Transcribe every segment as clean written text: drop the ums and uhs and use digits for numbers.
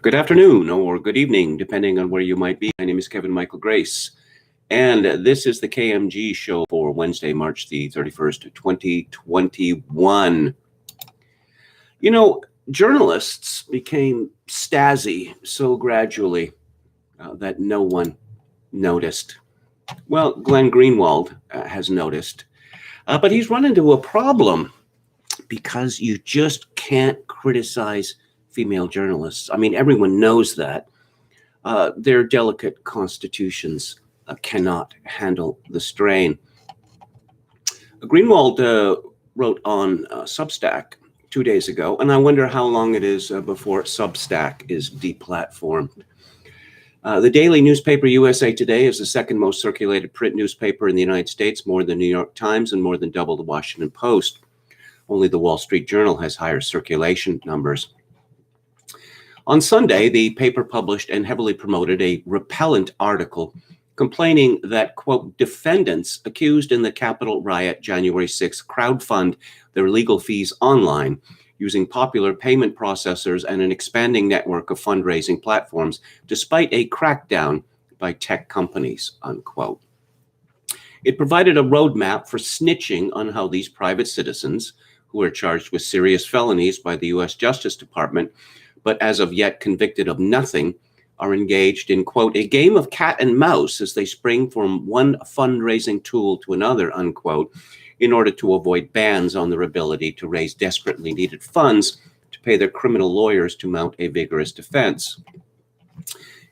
Good afternoon or good evening, depending on where you might be. My name is Kevin Michael Grace, and this is the KMG show for Wednesday, March the 31st, 2021. You know, journalists became Stasi so gradually that no one noticed. Well, Glenn Greenwald has noticed, but he's run into a problem because you just can't criticize female journalists. I mean, everyone knows that. Their delicate constitutions cannot handle the strain. Greenwald wrote on Substack 2 days ago, and I wonder how long it is before Substack is deplatformed. The daily newspaper USA Today is the second most circulated print newspaper in the United States, more than New York Times and more than double the Washington Post. Only the Wall Street Journal has higher circulation numbers. On Sunday, the paper published and heavily promoted a repellent article complaining that, quote, defendants accused in the Capitol riot January 6th crowdfund their legal fees online using popular payment processors and an expanding network of fundraising platforms, despite a crackdown by tech companies, unquote. It provided a roadmap for snitching on how these private citizens, who are charged with serious felonies by the U.S. Justice Department, but as of yet convicted of nothing, are engaged in, quote, a game of cat and mouse as they spring from one fundraising tool to another, unquote, in order to avoid bans on their ability to raise desperately needed funds to pay their criminal lawyers to mount a vigorous defense.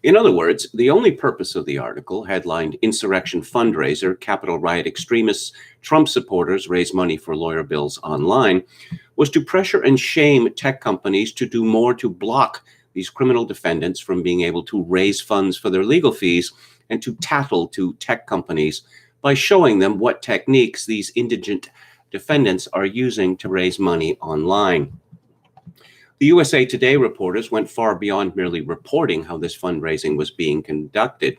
In other words, the only purpose of the article, headlined Insurrection Fundraiser, Capitol Riot Extremists, Trump Supporters Raise Money for Lawyer Bills Online, was to pressure and shame tech companies to do more to block these criminal defendants from being able to raise funds for their legal fees and to tattle to tech companies by showing them what techniques these indigent defendants are using to raise money online. The USA Today reporters went far beyond merely reporting how this fundraising was being conducted.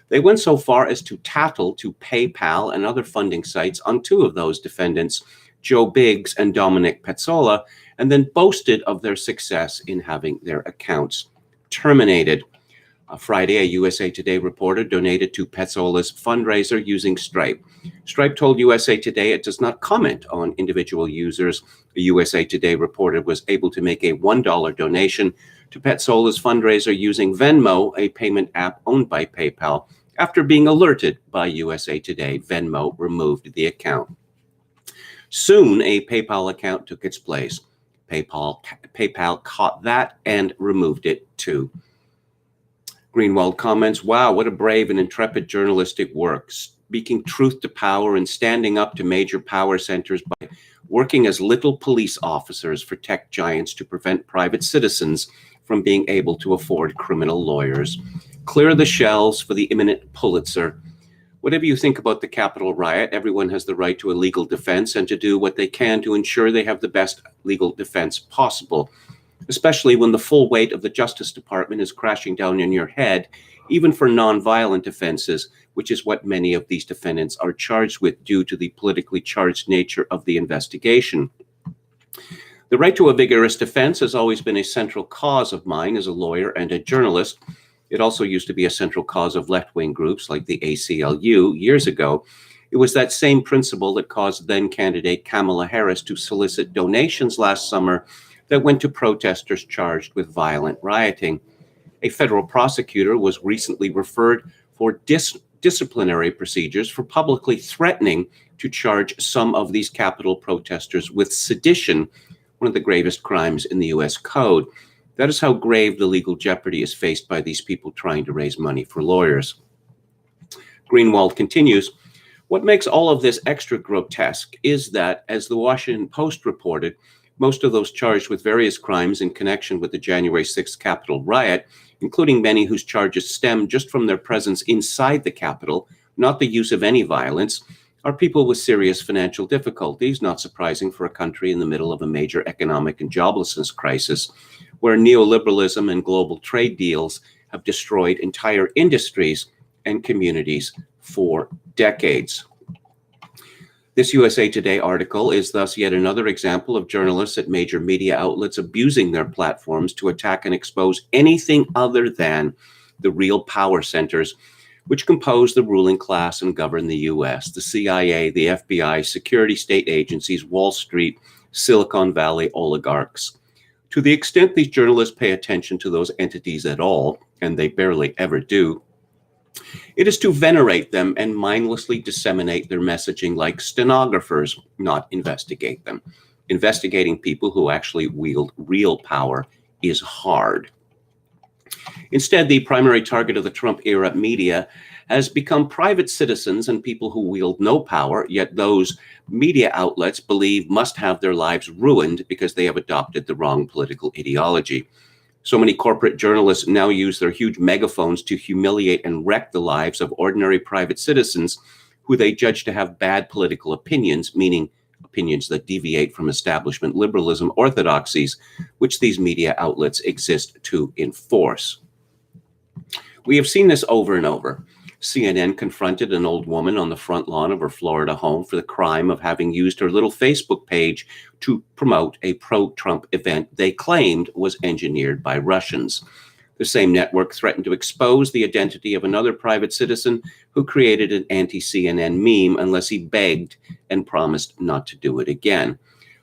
They went so far as to tattle to PayPal and other funding sites on two of those defendants, Joe Biggs and Dominic Pezzola, and then boasted of their success in having their accounts terminated. Friday, a USA Today reporter donated to Pezzola's fundraiser using Stripe. Stripe told USA Today it does not comment on individual users. A USA Today reporter was able to make a $1 donation to Pezzola's fundraiser using Venmo, a payment app owned by PayPal. After being alerted by USA Today, Venmo removed the account. Soon, a PayPal account took its place. PayPal caught that and removed it too. Greenwald comments, wow, what a brave and intrepid journalistic work, speaking truth to power and standing up to major power centers by working as little police officers for tech giants to prevent private citizens from being able to afford criminal lawyers. Clear the shelves for the imminent Pulitzer. Whatever you think about the Capitol riot, everyone has the right to a legal defense and to do what they can to ensure they have the best legal defense possible, especially when the full weight of the Justice Department is crashing down on your head, even for nonviolent offenses, which is what many of these defendants are charged with due to the politically charged nature of the investigation. The right to a vigorous defense has always been a central cause of mine as a lawyer and a journalist. It also used to be a central cause of left-wing groups like the ACLU years ago. It was that same principle that caused then-candidate Kamala Harris to solicit donations last summer that went to protesters charged with violent rioting. A federal prosecutor was recently referred for disciplinary procedures for publicly threatening to charge some of these Capitol protesters with sedition, one of the gravest crimes in the U.S. Code. That is how grave the legal jeopardy is faced by these people trying to raise money for lawyers. Greenwald continues, what makes all of this extra grotesque is that, as the Washington Post reported, most of those charged with various crimes in connection with the January 6th Capitol riot, including many whose charges stem just from their presence inside the Capitol, not the use of any violence, are people with serious financial difficulties, not surprising for a country in the middle of a major economic and joblessness crisis, where neoliberalism and global trade deals have destroyed entire industries and communities for decades. This USA Today article is thus yet another example of journalists at major media outlets abusing their platforms to attack and expose anything other than the real power centers which compose the ruling class and govern the US, the CIA, the FBI, security state agencies, Wall Street, Silicon Valley oligarchs. To the extent these journalists pay attention to those entities at all, and they barely ever do, it is to venerate them and mindlessly disseminate their messaging like stenographers, not investigate them. Investigating people who actually wield real power is hard. Instead, the primary target of the Trump-era media has become private citizens and people who wield no power, yet those media outlets believe must have their lives ruined because they have adopted the wrong political ideology. So many corporate journalists now use their huge megaphones to humiliate and wreck the lives of ordinary private citizens who they judge to have bad political opinions, meaning opinions that deviate from establishment liberalism orthodoxies, which these media outlets exist to enforce. We have seen this over and over. CNN confronted an old woman on the front lawn of her Florida home for the crime of having used her little Facebook page to promote a pro-Trump event they claimed was engineered by Russians. The same network threatened to expose the identity of another private citizen who created an anti-CNN meme unless he begged and promised not to do it again.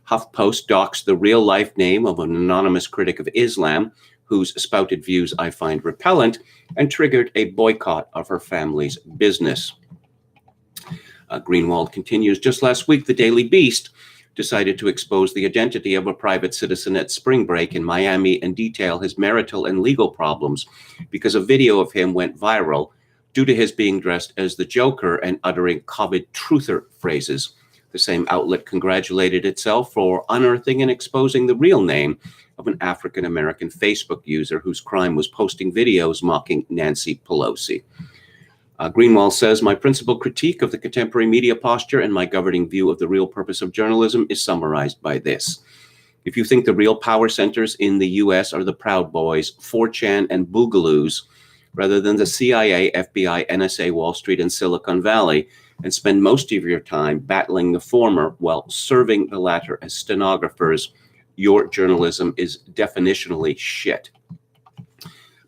HuffPost doxed the real-life name of an anonymous critic of Islam, whose spouted views I find repellent, and triggered a boycott of her family's business. Greenwald continues, just last week, the Daily Beast decided to expose the identity of a private citizen at spring break in Miami and detail his marital and legal problems because a video of him went viral due to his being dressed as the Joker and uttering COVID truther phrases. The same outlet congratulated itself for unearthing and exposing the real name of an African-American Facebook user whose crime was posting videos mocking Nancy Pelosi. Greenwald says, my principal critique of the contemporary media posture and my governing view of the real purpose of journalism is summarized by this. If you think the real power centers in the US are the Proud Boys, 4chan, and Boogaloos, rather than the CIA, FBI, NSA, Wall Street, and Silicon Valley, and spend most of your time battling the former while serving the latter as stenographers, your journalism is definitionally shit.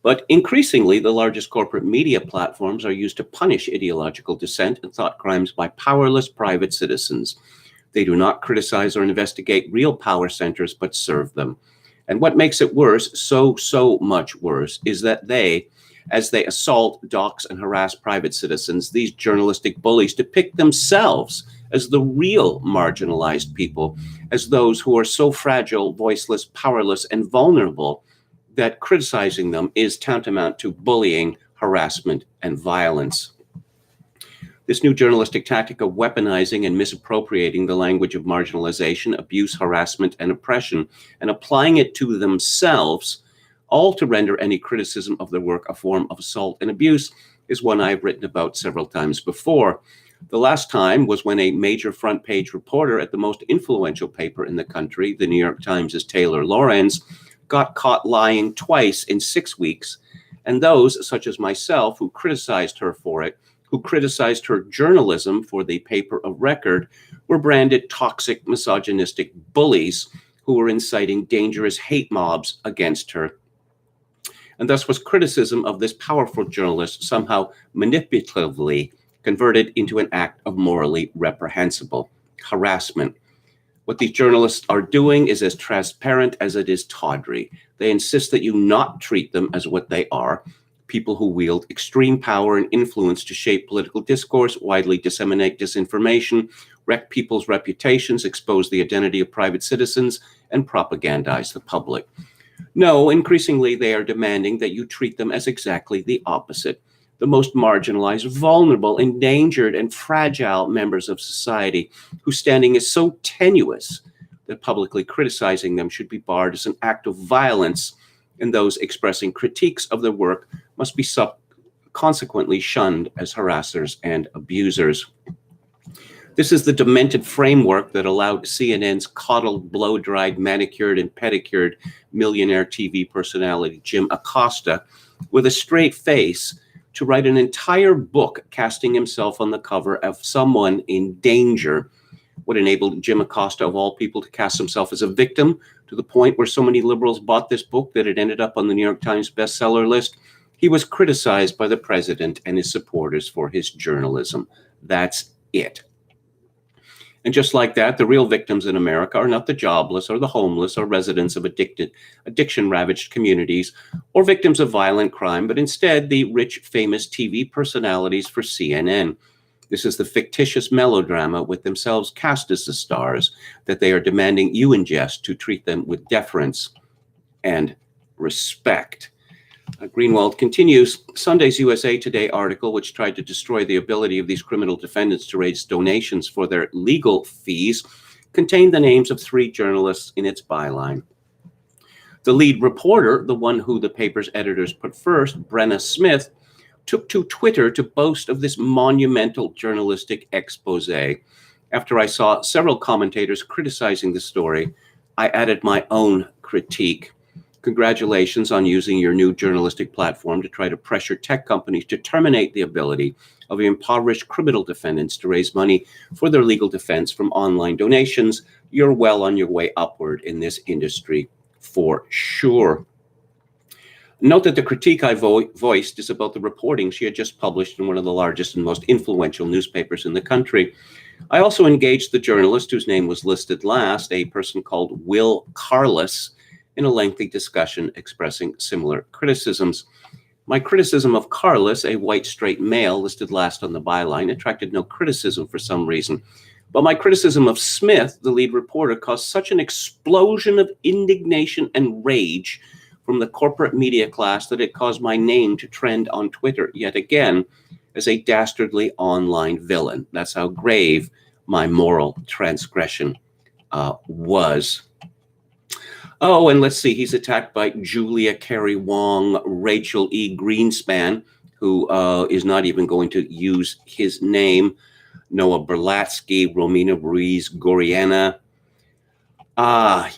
But increasingly, the largest corporate media platforms are used to punish ideological dissent and thought crimes by powerless private citizens. They do not criticize or investigate real power centers, but serve them. And what makes it worse, so much worse, is that as they assault, dox, and harass private citizens, these journalistic bullies depict themselves as the real marginalized people, as those who are so fragile, voiceless, powerless, and vulnerable that criticizing them is tantamount to bullying, harassment, and violence. This new journalistic tactic of weaponizing and misappropriating the language of marginalization, abuse, harassment, and oppression, and applying it to themselves, all to render any criticism of their work a form of assault and abuse, is one I've written about several times before. The last time was when a major front page reporter at the most influential paper in the country, the New York Times' Taylor Lorenz, got caught lying twice in 6 weeks, and those, such as myself, who criticized her for it, who criticized her journalism for the paper of record, were branded toxic, misogynistic bullies who were inciting dangerous hate mobs against her. And thus was criticism of this powerful journalist somehow manipulatively converted into an act of morally reprehensible harassment. What these journalists are doing is as transparent as it is tawdry. They insist that you not treat them as what they are, people who wield extreme power and influence to shape political discourse, widely disseminate disinformation, wreck people's reputations, expose the identity of private citizens, and propagandize the public. No, increasingly they are demanding that you treat them as exactly the opposite. The most marginalized, vulnerable, endangered, and fragile members of society whose standing is so tenuous that publicly criticizing them should be barred as an act of violence, and those expressing critiques of their work must be consequently shunned as harassers and abusers. This is the demented framework that allowed CNN's coddled, blow-dried, manicured, and pedicured millionaire TV personality Jim Acosta, with a straight face, to write an entire book casting himself on the cover of Someone in Danger, What enabled Jim Acosta, of all people, to cast himself as a victim to the point where so many liberals bought this book that it ended up on the New York Times bestseller list? He was criticized by the president and his supporters for his journalism. That's it. And just like that, the real victims in America are not the jobless or the homeless or residents of addiction-ravaged communities or victims of violent crime, but instead the rich, famous TV personalities for CNN. This is the fictitious melodrama with themselves cast as the stars that they are demanding you ingest to treat them with deference and respect. Greenwald continues, Sunday's USA Today article, which tried to destroy the ability of these criminal defendants to raise donations for their legal fees, contained the names of 3 journalists in its byline. The lead reporter, the one who the paper's editors put first, Brenna Smith, took to Twitter to boast of this monumental journalistic expose. After I saw several commentators criticizing the story, I added my own critique. Congratulations on using your new journalistic platform to try to pressure tech companies to terminate the ability of impoverished criminal defendants to raise money for their legal defense from online donations. You're well on your way upward in this industry for sure. Note that the critique I voiced is about the reporting she had just published in one of the largest and most influential newspapers in the country. I also engaged the journalist whose name was listed last, a person called Will Carless, in a lengthy discussion expressing similar criticisms. My criticism of Carless, a white straight male listed last on the byline, attracted no criticism for some reason. But my criticism of Smith, the lead reporter, caused such an explosion of indignation and rage from the corporate media class that it caused my name to trend on Twitter yet again as a dastardly online villain. That's how grave my moral transgression was. Oh, and let's see, he's attacked by Julia Carey Wong, Rachel E. Greenspan, who is not even going to use his name, Noah Berlatsky, Romina Ruiz Goriana.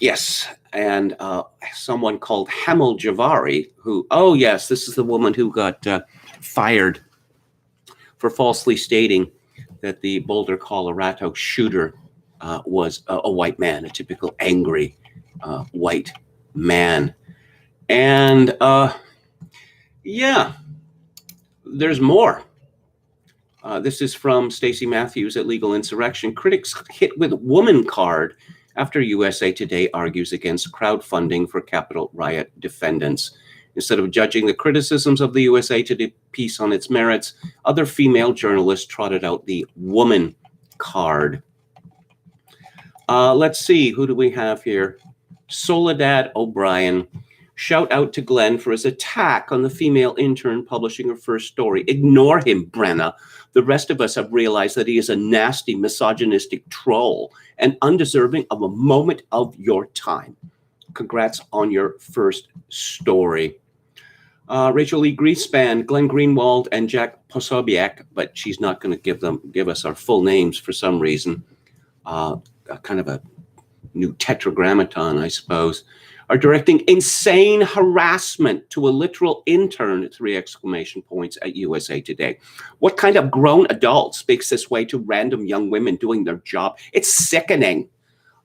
Yes, and someone called Hamel Javari, who, oh yes, this is the woman who got fired for falsely stating that the Boulder, Colorado shooter was a white man, a typical angry white man. And yeah, there's more. This is from Stacey Matthews at Legal Insurrection. Critics hit with woman card after USA Today argues against crowdfunding for Capitol riot defendants. Instead of judging the criticisms of the USA Today piece on its merits, other female journalists trotted out the woman card. Let's see, who do we have here? Soledad O'Brien. Shout out to Glenn for his attack on the female intern publishing her first story. Ignore him, Brenna. The rest of us have realized that he is a nasty, misogynistic troll and undeserving of a moment of your time. Congrats on your first story. Rachel E. Greenspan, Glenn Greenwald, and Jack Posobiec, but she's not going to give us our full names for some reason. Kind of a new tetragrammaton, I suppose, are directing insane harassment to a literal intern, 3 exclamation points, at USA Today. What kind of grown adult speaks this way to random young women doing their job? It's sickening.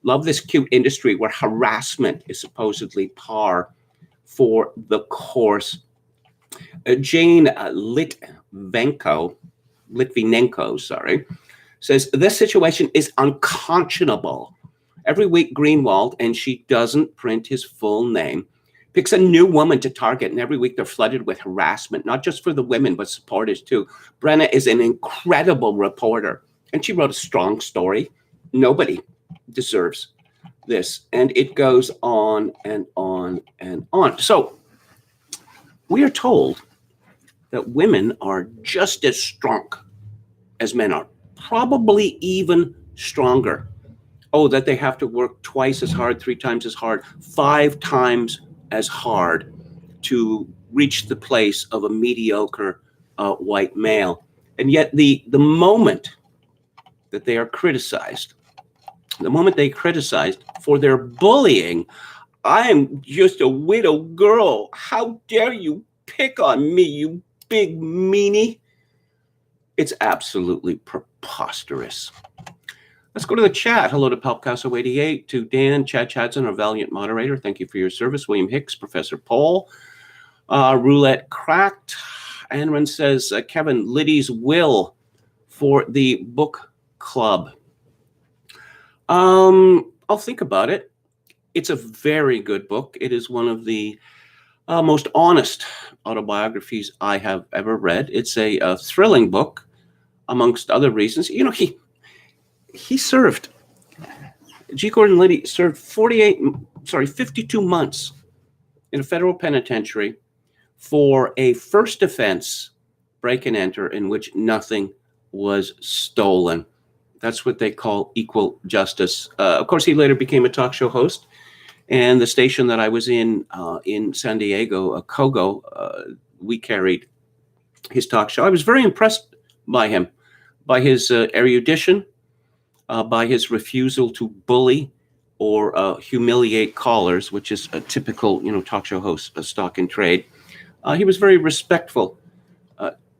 Love this cute industry where harassment is supposedly par for the course. Jane Litvinenko, says, this situation is unconscionable. Every week, Greenwald, and she doesn't print his full name, picks a new woman to target, and every week they're flooded with harassment, not just for the women, but supporters too. Brenna is an incredible reporter, and she wrote a strong story. Nobody deserves this. And it goes on and on and on. So we are told that women are just as strong as men are, probably even stronger. Oh, that they have to work twice as hard, 3 times as hard, 5 times as hard to reach the place of a mediocre white male. And yet the moment that they are criticized, the moment they criticized for their bullying, I'm just a widow girl. How dare you pick on me, you big meanie? It's absolutely preposterous. Let's go to the chat. Hello to Palpcasso88, to Dan, Chad Chadson, our valiant moderator. Thank you for your service. William Hicks, Professor Paul, Roulette Cracked. Anran says, Kevin, Liddy's will for the book club. I'll think about it. It's a very good book. It is one of the most honest autobiographies I have ever read. It's a thrilling book, amongst other reasons. You know, he served, G. Gordon Liddy served 52 months in a federal penitentiary for a first offense, break and enter, in which nothing was stolen. That's what they call equal justice. Of course, he later became a talk show host, and the station that I was in San Diego, Kogo, we carried his talk show. I was very impressed by him, by his erudition, by his refusal to bully or humiliate callers, which is a typical, talk show host stock in trade. He was very respectful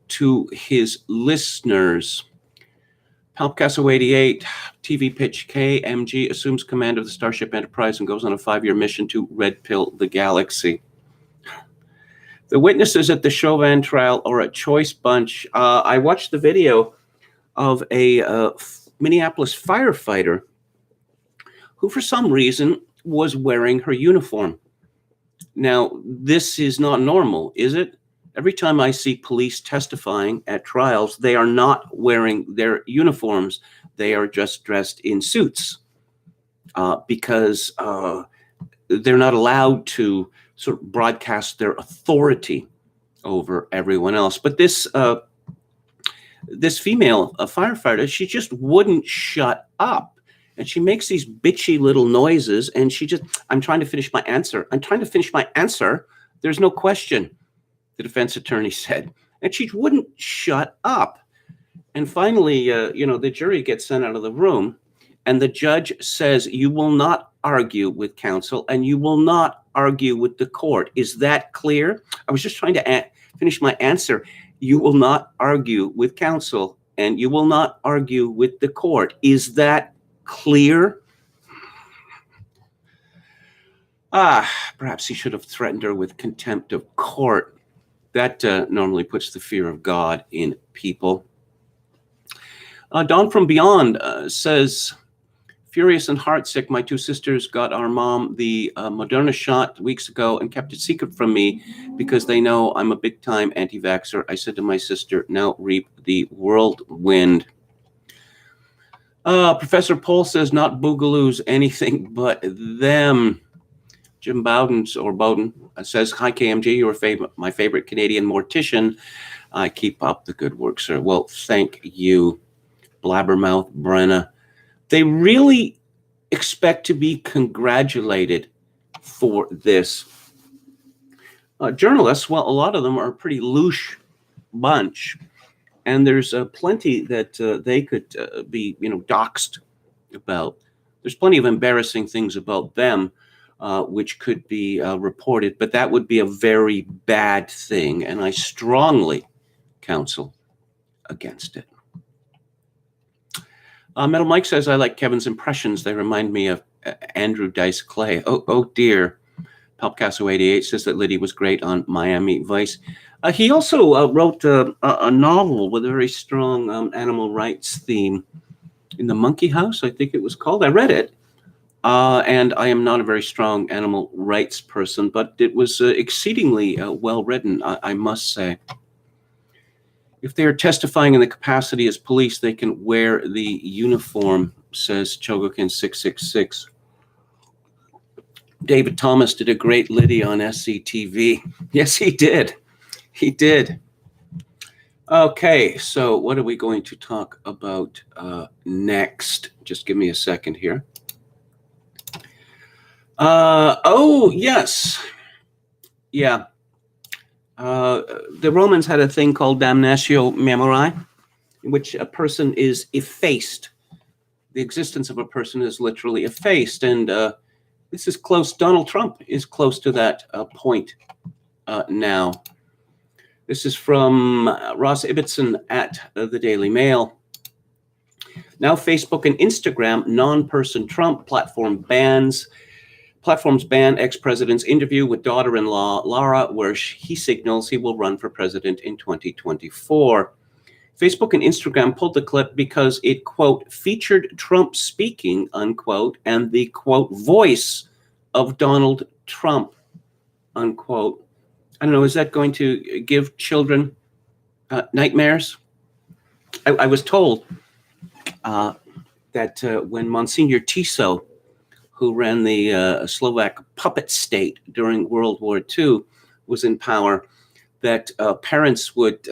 to his listeners. Palpcasso88, TV pitch, KMG assumes command of the Starship Enterprise and goes on a 5-year mission to red pill the galaxy. The witnesses at the Chauvin trial are a choice bunch. I watched the video of a Minneapolis firefighter who, for some reason, was wearing her uniform. Now, this is not normal, is it? Every time I see police testifying at trials, they are not wearing their uniforms. They are just dressed in suits because they're not allowed to sort of broadcast their authority over everyone else. But this female firefighter, she just wouldn't shut up. And she makes these bitchy little noises, and I'm trying to finish my answer. I'm trying to finish my answer. There's no question, the defense attorney said. And she wouldn't shut up. And finally, the jury gets sent out of the room, and the judge says, you will not argue with counsel, and you will not argue with the court. Is that clear? I was just trying to finish my answer. You will not argue with counsel, and you will not argue with the court. Is that clear? Perhaps he should have threatened her with contempt of court. That normally puts the fear of God in people. Dawn from Beyond says, furious and heartsick, my 2 sisters got our mom the Moderna shot weeks ago and kept it secret from me because they know I'm a big-time anti-vaxxer. I said to my sister, now reap the whirlwind. Professor Paul says, not boogaloos, anything but them. Jim Bowden says, hi, KMG, you're my favorite Canadian mortician. I keep up the good work, sir. Well, thank you, Blabbermouth Brenna. They really expect to be congratulated for this. Journalists, well, a lot of them are a pretty louche bunch, and there's plenty that they could be, doxxed about. There's plenty of embarrassing things about them, which could be reported, but that would be a very bad thing, and I strongly counsel against it. Metal Mike says, I like Kevin's impressions. They remind me of Andrew Dice Clay. Oh dear. Palpcasso88 says that Liddy was great on Miami Vice. He also wrote a novel with a very strong animal rights theme, In the Monkey House, I think it was called. I read it, and I am not a very strong animal rights person, but it was exceedingly well written, I must say. If they are testifying in the capacity as police, they can wear the uniform, says Chogokin 666. David Thomas did a great Liddy on SCTV. Yes, he did. He did. Okay, so what are we going to talk about next? Just give me a second here. Oh, yes. Yeah. The Romans had a thing called damnatio memori, in which a person is effaced. The existence of a person is literally effaced. And this is close. Donald Trump is close to that point now. This is from Ross Ibbotson at the Daily Mail. Now Facebook and Instagram non-person Trump platforms ban ex-president's interview with daughter-in-law Lara, where he signals he will run for president in 2024. Facebook and Instagram pulled the clip because it, quote, featured Trump speaking, unquote, and the, quote, voice of Donald Trump, unquote. I don't know, is that going to give children nightmares? I was told that when Monsignor Tiso, who ran the Slovak puppet state during World War II, was in power, that parents would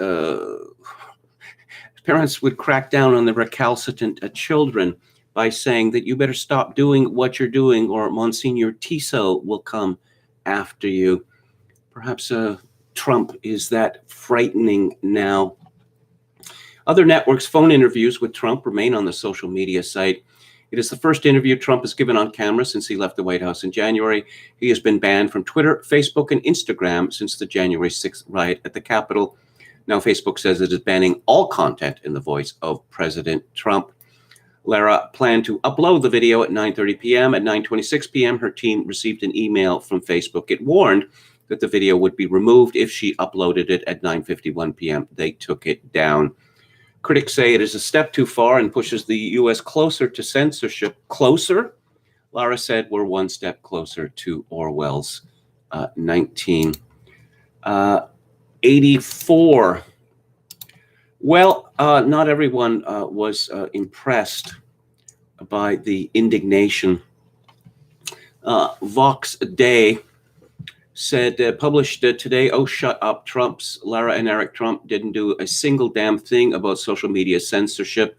crack down on the recalcitrant children by saying that you better stop doing what you're doing or Monsignor Tiso will come after you. Perhaps Trump is that frightening now. Other networks' phone interviews with Trump remain on the social media site. It is the first interview Trump has given on camera since he left the White House in January. He has been banned from Twitter, Facebook, and Instagram since the January 6th riot at the Capitol. Now Facebook says it is banning all content in the voice of President Trump. Lara planned to upload the video at 9:30 p.m. At 9:26 p.m., her team received an email from Facebook. It warned that the video would be removed if she uploaded it at 9:51 p.m. They took it down. Critics say it is a step too far and pushes the U.S. closer to censorship. Closer? Lara said we're one step closer to Orwell's 1984. Well, not everyone was impressed by the indignation. Vox Day said, published today, oh, shut up, Trump's. Lara and Eric Trump didn't do a single damn thing about social media censorship.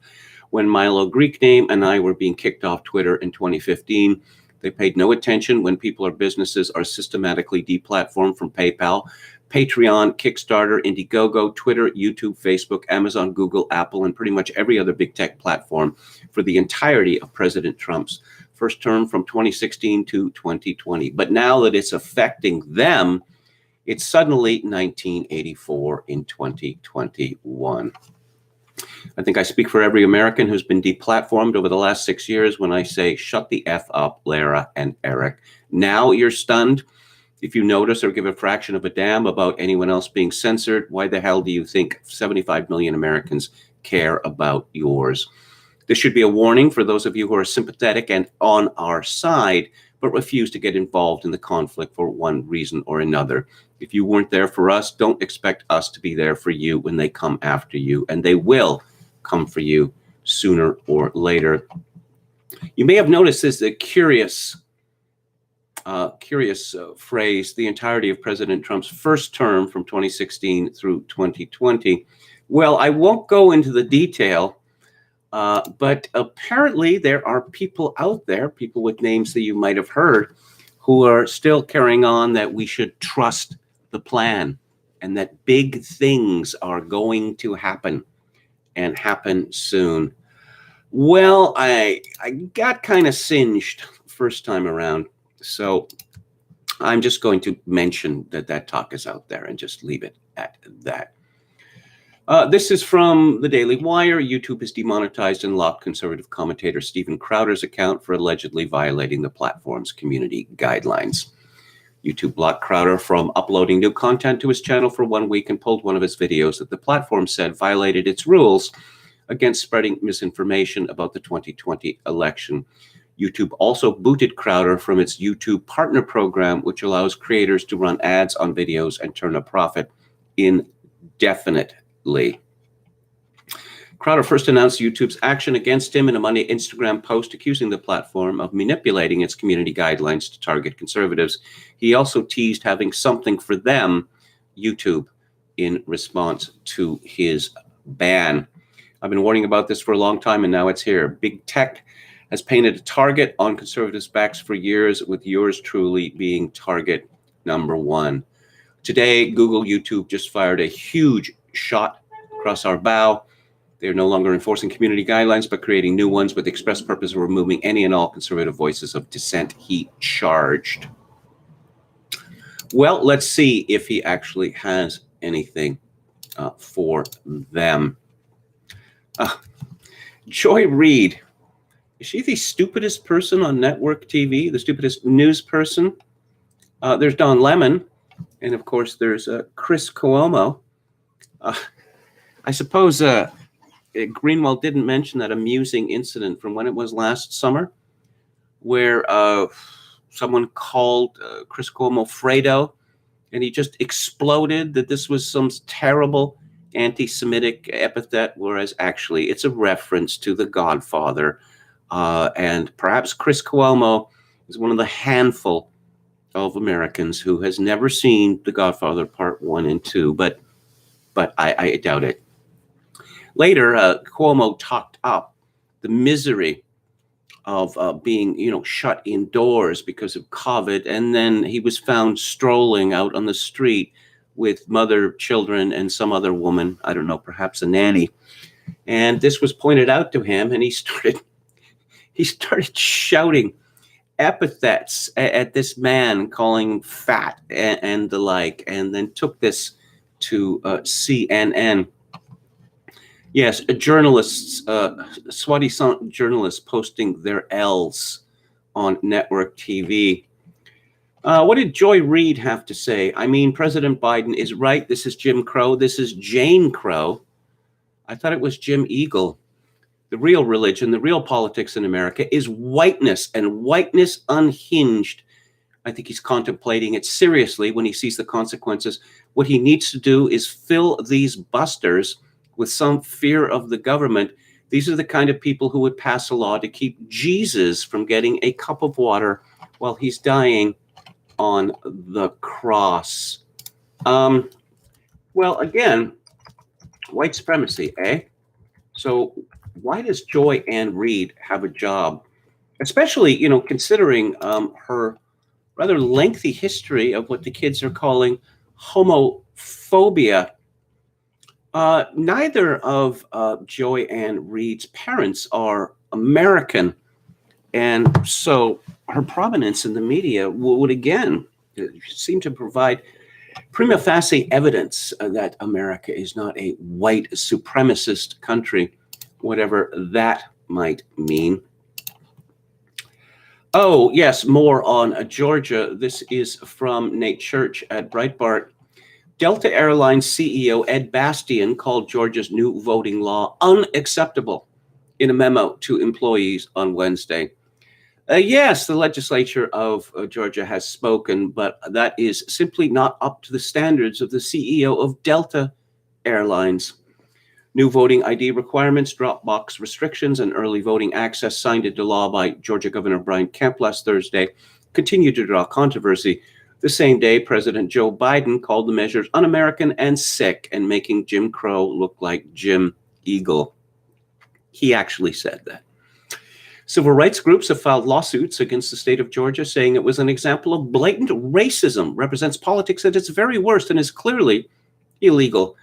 When Milo Greek name and I were being kicked off Twitter in 2015, they paid no attention when people or businesses are systematically deplatformed from PayPal, Patreon, Kickstarter, Indiegogo, Twitter, YouTube, Facebook, Amazon, Google, Apple, and pretty much every other big tech platform for the entirety of President Trump's first term from 2016 to 2020. But now that it's affecting them, it's suddenly 1984 in 2021. I think I speak for every American who's been deplatformed over the last 6 years when I say, shut the F up, Lara and Eric. Now you're stunned. If you notice or give a fraction of a damn about anyone else being censored, why the hell do you think 75 million Americans care about yours? This should be a warning for those of you who are sympathetic and on our side, but refuse to get involved in the conflict for one reason or another. If you weren't there for us, don't expect us to be there for you when they come after you, and they will come for you sooner or later. You may have noticed this curious phrase, the entirety of President Trump's first term from 2016 through 2020. Well, I won't go into the detail, but apparently there are people out there, people with names that you might have heard, who are still carrying on that we should trust the plan and that big things are going to happen and happen soon. Well, I got kind of singed first time around. So I'm just going to mention that talk is out there and just leave it at that. This is from the Daily Wire. YouTube has demonetized and locked conservative commentator Steven Crowder's account for allegedly violating the platform's community guidelines. YouTube blocked Crowder from uploading new content to his channel for 1 week and pulled one of his videos that the platform said violated its rules against spreading misinformation about the 2020 election. YouTube also booted Crowder from its YouTube Partner Program, which allows creators to run ads on videos and turn a profit indefinitely. Crowder first announced YouTube's action against him in a Monday Instagram post accusing the platform of manipulating its community guidelines to target conservatives. He also teased having something for them, YouTube, in response to his ban. I've been warning about this for a long time, and now it's here. Big Tech has painted a target on conservatives' backs for years, with yours truly being target number one. Today, Google, YouTube just fired a huge shot across our bow. They are no longer enforcing community guidelines, but creating new ones with the express purpose of removing any and all conservative voices of dissent, he charged. Well, let's see if he actually has anything for them. Joy Reid, is she the stupidest person on network TV, the stupidest news person? There's Don Lemon, and of course there's Chris Cuomo. I suppose Greenwald didn't mention that amusing incident from when it was last summer, where someone called Chris Cuomo Fredo, and he just exploded that this was some terrible anti-Semitic epithet, whereas actually it's a reference to The Godfather. And perhaps Chris Cuomo is one of the handful of Americans who has never seen The Godfather Part 1 and 2, but I doubt it. Later, Cuomo talked up the misery of being, shut indoors because of COVID, and then he was found strolling out on the street with mother, children, and some other woman, I don't know, perhaps a nanny. And this was pointed out to him, and he started shouting epithets at this man, calling him fat and the like, and then took this to CNN. Yes, journalists, soi-disant journalists posting their L's on network TV. What did Joy Reid have to say? I mean, President Biden is right. This is Jim Crow. This is Jane Crow. I thought it was Jim Eagle. The real religion, the real politics in America is whiteness, and whiteness unhinged. I think he's contemplating it seriously when he sees the consequences. What he needs to do is fill these busters with some fear of the government. These are the kind of people who would pass a law to keep Jesus from getting a cup of water while he's dying on the cross. Well, again, white supremacy, eh? So why does Joy Ann Reid have a job? Especially, considering her rather lengthy history of what the kids are calling homophobia. Neither of Joy Ann Reid's parents are American, and so her prominence in the media would again seem to provide prima facie evidence that America is not a white supremacist country, whatever that might mean. Oh, yes, more on Georgia. This is from Nate Church at Breitbart. Delta Airlines CEO Ed Bastian called Georgia's new voting law unacceptable in a memo to employees on Wednesday. Yes, the legislature of Georgia has spoken, but that is simply not up to the standards of the CEO of Delta Airlines. New voting ID requirements, drop box restrictions, and early voting access signed into law by Georgia Governor Brian Kemp last Thursday continue to draw controversy. The same day, President Joe Biden called the measures un-American and sick and making Jim Crow look like Jim Eagle. He actually said that. Civil rights groups have filed lawsuits against the state of Georgia, saying it was an example of blatant racism, represents politics at its very worst, and is clearly illegal.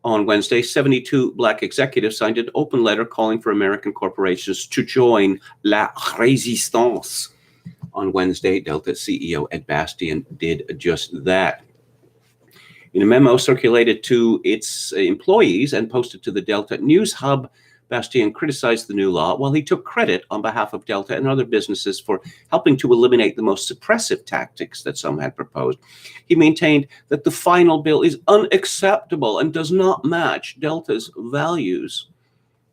On Wednesday, 72 Black executives signed an open letter calling for American corporations to join La Résistance. On Wednesday, Delta CEO Ed Bastian did just that. In a memo circulated to its employees and posted to the Delta News Hub, Bastian criticized the new law while he took credit on behalf of Delta and other businesses for helping to eliminate the most suppressive tactics that some had proposed. He maintained that the final bill is unacceptable and does not match Delta's values.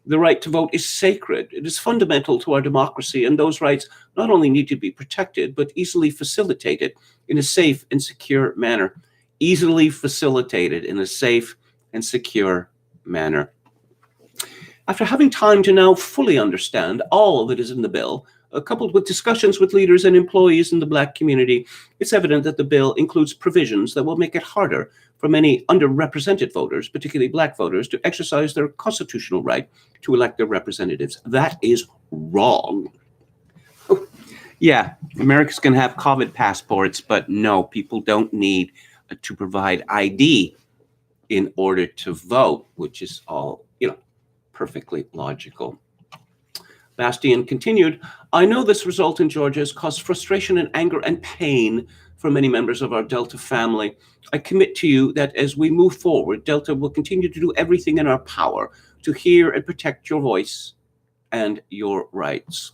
The right to vote is sacred. It is fundamental to our democracy, and those rights not only need to be protected, but easily facilitated in a safe and secure manner. Easily facilitated in a safe and secure manner. After having time to now fully understand all that is in the bill, coupled with discussions with leaders and employees in the Black community, it's evident that the bill includes provisions that will make it harder for many underrepresented voters, particularly Black voters, to exercise their constitutional right to elect their representatives. That is wrong. Yeah, Americans can have COVID passports, but no, people don't need to provide ID in order to vote, which is all, perfectly logical. Bastian continued, I know this result in Georgia has caused frustration and anger and pain for many members of our Delta family. I commit to you that as we move forward, Delta will continue to do everything in our power to hear and protect your voice and your rights.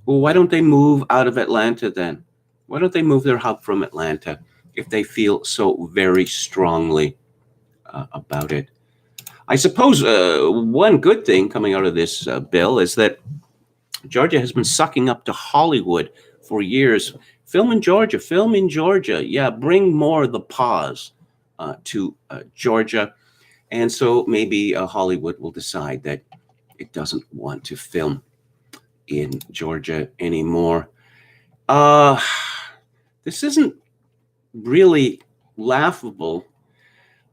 Well, why don't they move out of Atlanta then? Why don't they move their hub from Atlanta if they feel so very strongly about it? I suppose one good thing coming out of this bill is that Georgia has been sucking up to Hollywood for years. Film in Georgia, film in Georgia. Yeah, bring more of the pause to Georgia. And so maybe Hollywood will decide that it doesn't want to film in Georgia anymore. This isn't really laughable,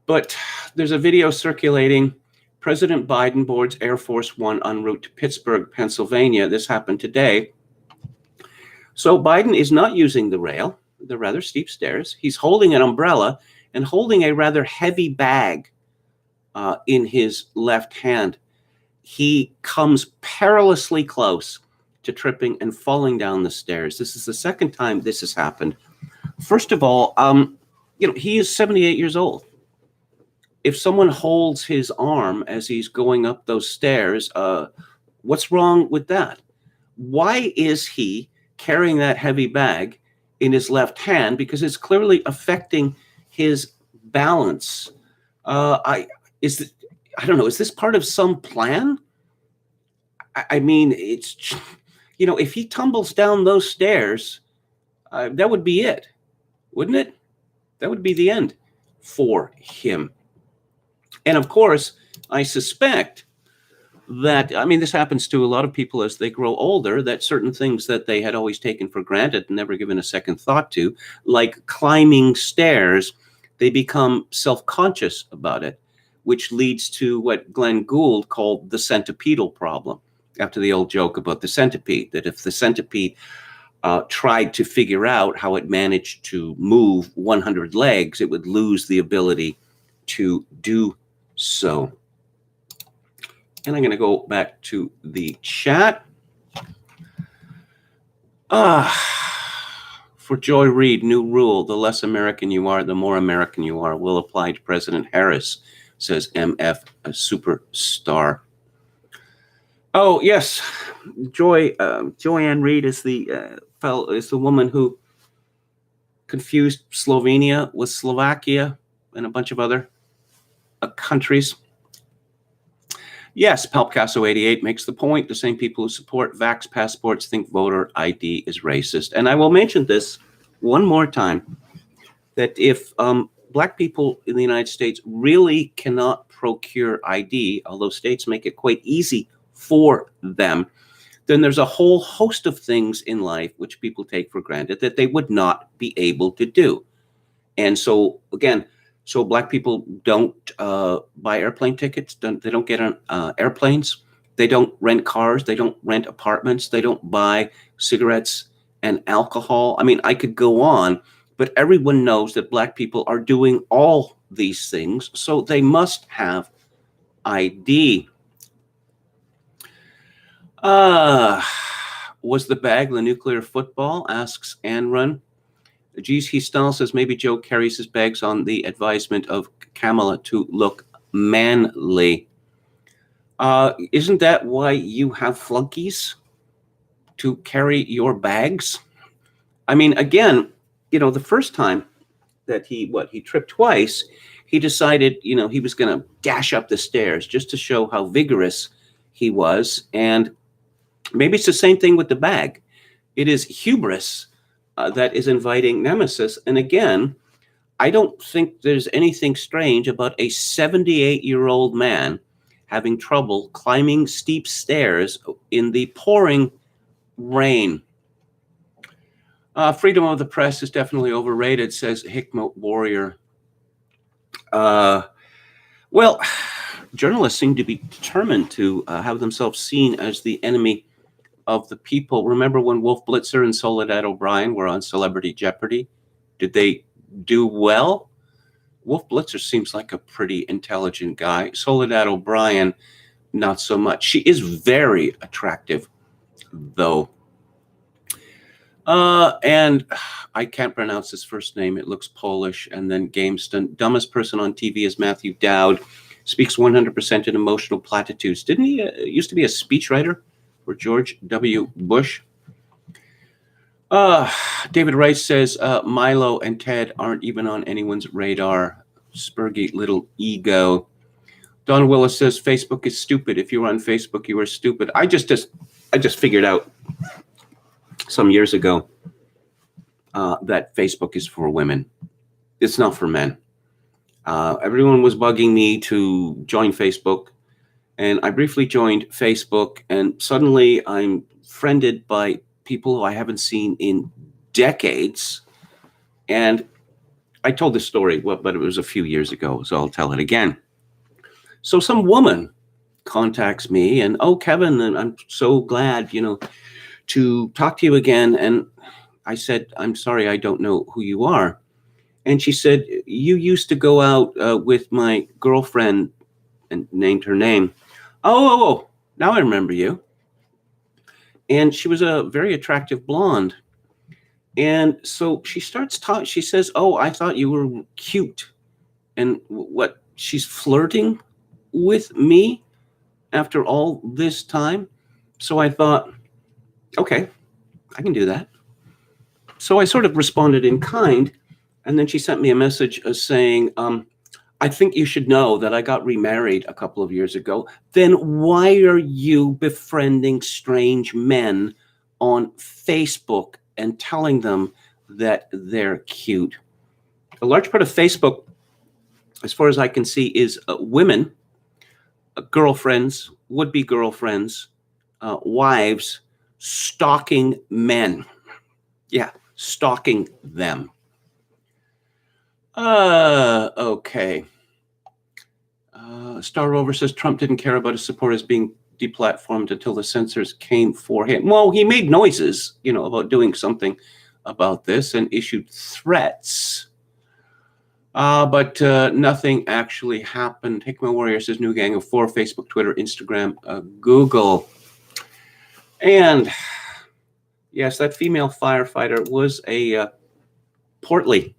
but there's a video circulating. President Biden boards Air Force One en route to Pittsburgh, Pennsylvania. This happened today. So Biden is not using the rail, the rather steep stairs. He's holding an umbrella and holding a rather heavy bag in his left hand. He comes perilously close to tripping and falling down the stairs. This is the second time this has happened. First of all, he is 78 years old. If someone holds his arm as he's going up those stairs, what's wrong with that? Why is he carrying that heavy bag in his left hand? Because it's clearly affecting his balance. I don't know. Is this part of some plan? I mean, it's, if he tumbles down those stairs, that would be it, wouldn't it? That would be the end for him. And of course, I suspect that, this happens to a lot of people as they grow older, that certain things that they had always taken for granted and never given a second thought to, like climbing stairs, they become self-conscious about it, which leads to what Glenn Gould called the centipedal problem, after the old joke about the centipede, that if the centipede tried to figure out how it managed to move 100 legs, it would lose the ability to do so. And I'm going to go back to the chat. For Joy Reid, new rule: the less American you are, the more American you are. Will apply to President Harris, says MF, a superstar. Oh yes, Joanne Reid is the woman who confused Slovenia with Slovakia and a bunch of other countries. Yes, Palpcasso88 makes the point. The same people who support vax passports think voter ID is racist. And I will mention this one more time, that if Black people in the United States really cannot procure ID, although states make it quite easy for them, then there's a whole host of things in life which people take for granted that they would not be able to do. And so, again, Black people don't buy airplane tickets. They don't get on airplanes. They don't rent cars. They don't rent apartments. They don't buy cigarettes and alcohol. I could go on, but everyone knows that Black people are doing all these things, so they must have ID. Was the bag the nuclear football? Asks Anrun. Geez, he still says maybe Joe carries his bags on the advisement of Kamala to look manly. Isn't that why you have flunkies? To carry your bags? Again, the first time that he tripped twice, he decided, he was going to dash up the stairs just to show how vigorous he was. And maybe it's the same thing with the bag. It is hubris that is inviting nemesis. And again, I don't think there's anything strange about a 78-year-old man having trouble climbing steep stairs in the pouring rain. Freedom of the press is definitely overrated, says Hikmo Warrior. Well, journalists seem to be determined to have themselves seen as the enemy of the people. Remember when Wolf Blitzer and Soledad O'Brien were on Celebrity Jeopardy? Did they do well? Wolf Blitzer seems like a pretty intelligent guy. Soledad O'Brien, not so much. She is very attractive, though. And I can't pronounce his first name. It looks Polish. And then Gameston. Dumbest person on TV is Matthew Dowd. Speaks 100% in emotional platitudes. Didn't he used to be a speechwriter for George W. Bush. David Rice says Milo and Ted aren't even on anyone's radar. Spurgy little ego. Don Willis says Facebook is stupid. If you're on Facebook, you are stupid. I just figured out some years ago that Facebook is for women. It's not for men. Everyone was bugging me to join Facebook, and I briefly joined Facebook, and suddenly I'm friended by people who I haven't seen in decades. And I told this story, but it was a few years ago, so I'll tell it again. So some woman contacts me and, oh, Kevin, and I'm so glad, to talk to you again. And I said, I'm sorry, I don't know who you are. And she said, you used to go out with my girlfriend, and named her name. Oh, now I remember you. And she was a very attractive blonde. And so she starts talking. She says, oh, I thought you were cute. And what? She's flirting with me after all this time? So I thought, okay, I can do that. So I sort of responded in kind. And then she sent me a message saying, I think you should know that I got remarried a couple of years ago. Then why are you befriending strange men on Facebook and telling them that they're cute? A large part of Facebook, as far as I can see, is women, girlfriends, would-be girlfriends, wives, stalking men. Yeah, stalking them. Okay. Star Rover says Trump didn't care about his supporters being deplatformed until the censors came for him. Well, he made noises, about doing something about this and issued threats. But nothing actually happened. Hickman Warrior says new gang of 4, Facebook, Twitter, Instagram, Google. And yes, that female firefighter was a portly.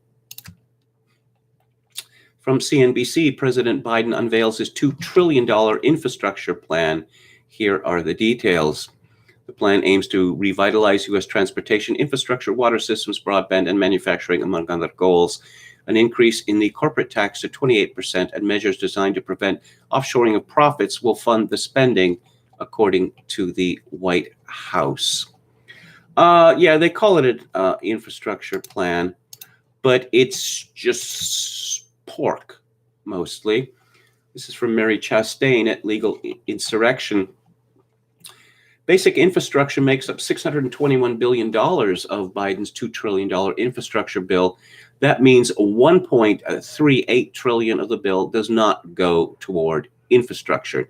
From CNBC, President Biden unveils his $2 trillion infrastructure plan. Here are the details. The plan aims to revitalize U.S. transportation infrastructure, water systems, broadband, and manufacturing, among other goals. An increase in the corporate tax to 28% and measures designed to prevent offshoring of profits will fund the spending, according to the White House. They call it an infrastructure plan, but it's just pork, mostly. This is from Mary Chastain at Legal Insurrection. Basic infrastructure makes up $621 billion of Biden's $2 trillion infrastructure bill. That means $1.38 trillion of the bill does not go toward infrastructure.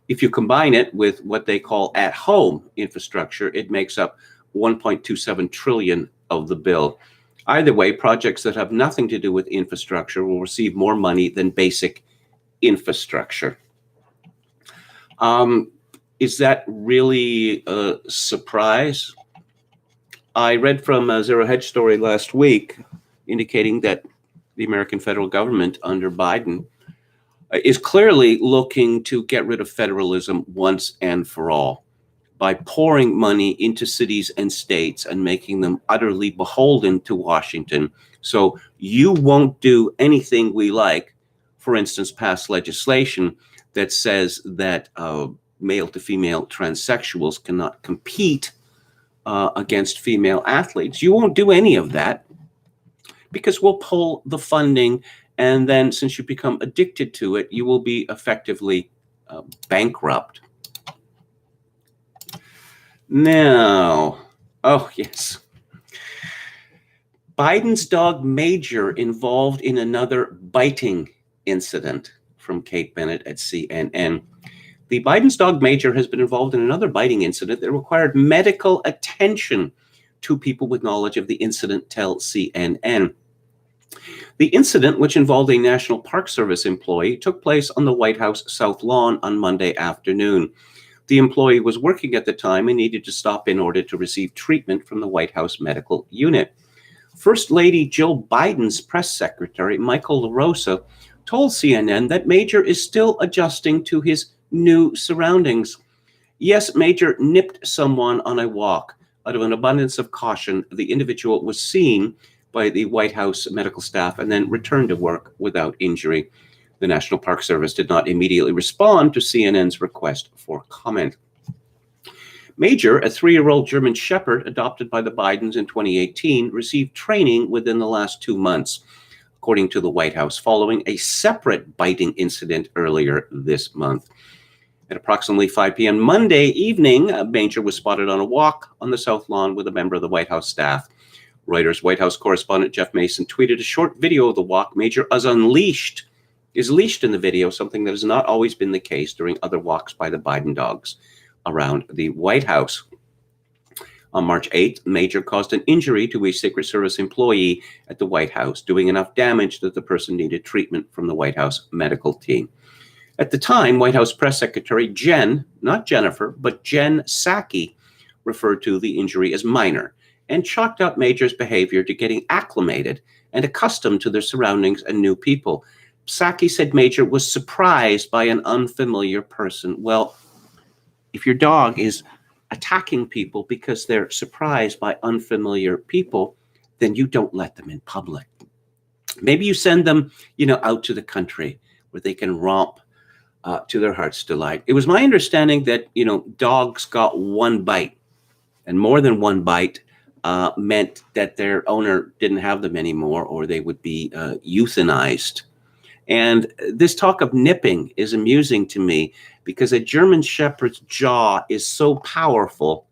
If you combine it with what they call at-home infrastructure, it makes up $1.27 trillion of the bill. Either way, projects that have nothing to do with infrastructure will receive more money than basic infrastructure. Is that really a surprise? I read from a Zero Hedge story last week indicating that the American federal government under Biden is clearly looking to get rid of federalism once and for all by pouring money into cities and states and making them utterly beholden to Washington. So you won't do anything we like, for instance, pass legislation that says that male to female transsexuals cannot compete against female athletes. You won't do any of that because we'll pull the funding. And then since you become addicted to it, you will be effectively bankrupt. Now, oh, yes. Biden's dog Major involved in another biting incident, from Kate Bennett at CNN. The Biden's dog Major has been involved in another biting incident that required medical attention. Two people with knowledge of the incident tell CNN. The incident, which involved a National Park Service employee, took place on the White House South Lawn on Monday afternoon. The employee was working at the time and needed to stop in order to receive treatment from the White House medical unit. First Lady Jill Biden's press secretary, Michael LaRosa, told CNN that Major is still adjusting to his new surroundings. Yes, Major nipped someone on a walk. Out of an abundance of caution, the individual was seen by the White House medical staff and then returned to work without injury. The National Park Service did not immediately respond to CNN's request for comment. Major, a 3-year-old German Shepherd adopted by the Bidens in 2018, received training within the last 2 months, according to the White House, following a separate biting incident earlier this month. At approximately 5 p.m. Monday evening, Major was spotted on a walk on the South Lawn with a member of the White House staff. Reuters White House correspondent Jeff Mason tweeted a short video of the walk. Major is leashed in the video, something that has not always been the case during other walks by the Biden dogs around the White House. On March 8th, Major caused an injury to a Secret Service employee at the White House, doing enough damage that the person needed treatment from the White House medical team. At the time, White House Press Secretary Jen, not Jennifer, but Jen Psaki, referred to the injury as minor and chalked up Major's behavior to getting acclimated and accustomed to their surroundings and new people. Psaki said Major was surprised by an unfamiliar person. Well, if your dog is attacking people because they're surprised by unfamiliar people, then you don't let them in public. Maybe you send them, out to the country where they can romp to their heart's delight. It was my understanding that, dogs got one bite, and more than one bite meant that their owner didn't have them anymore, or they would be euthanized. And this talk of nipping is amusing to me because a German Shepherd's jaw is so powerful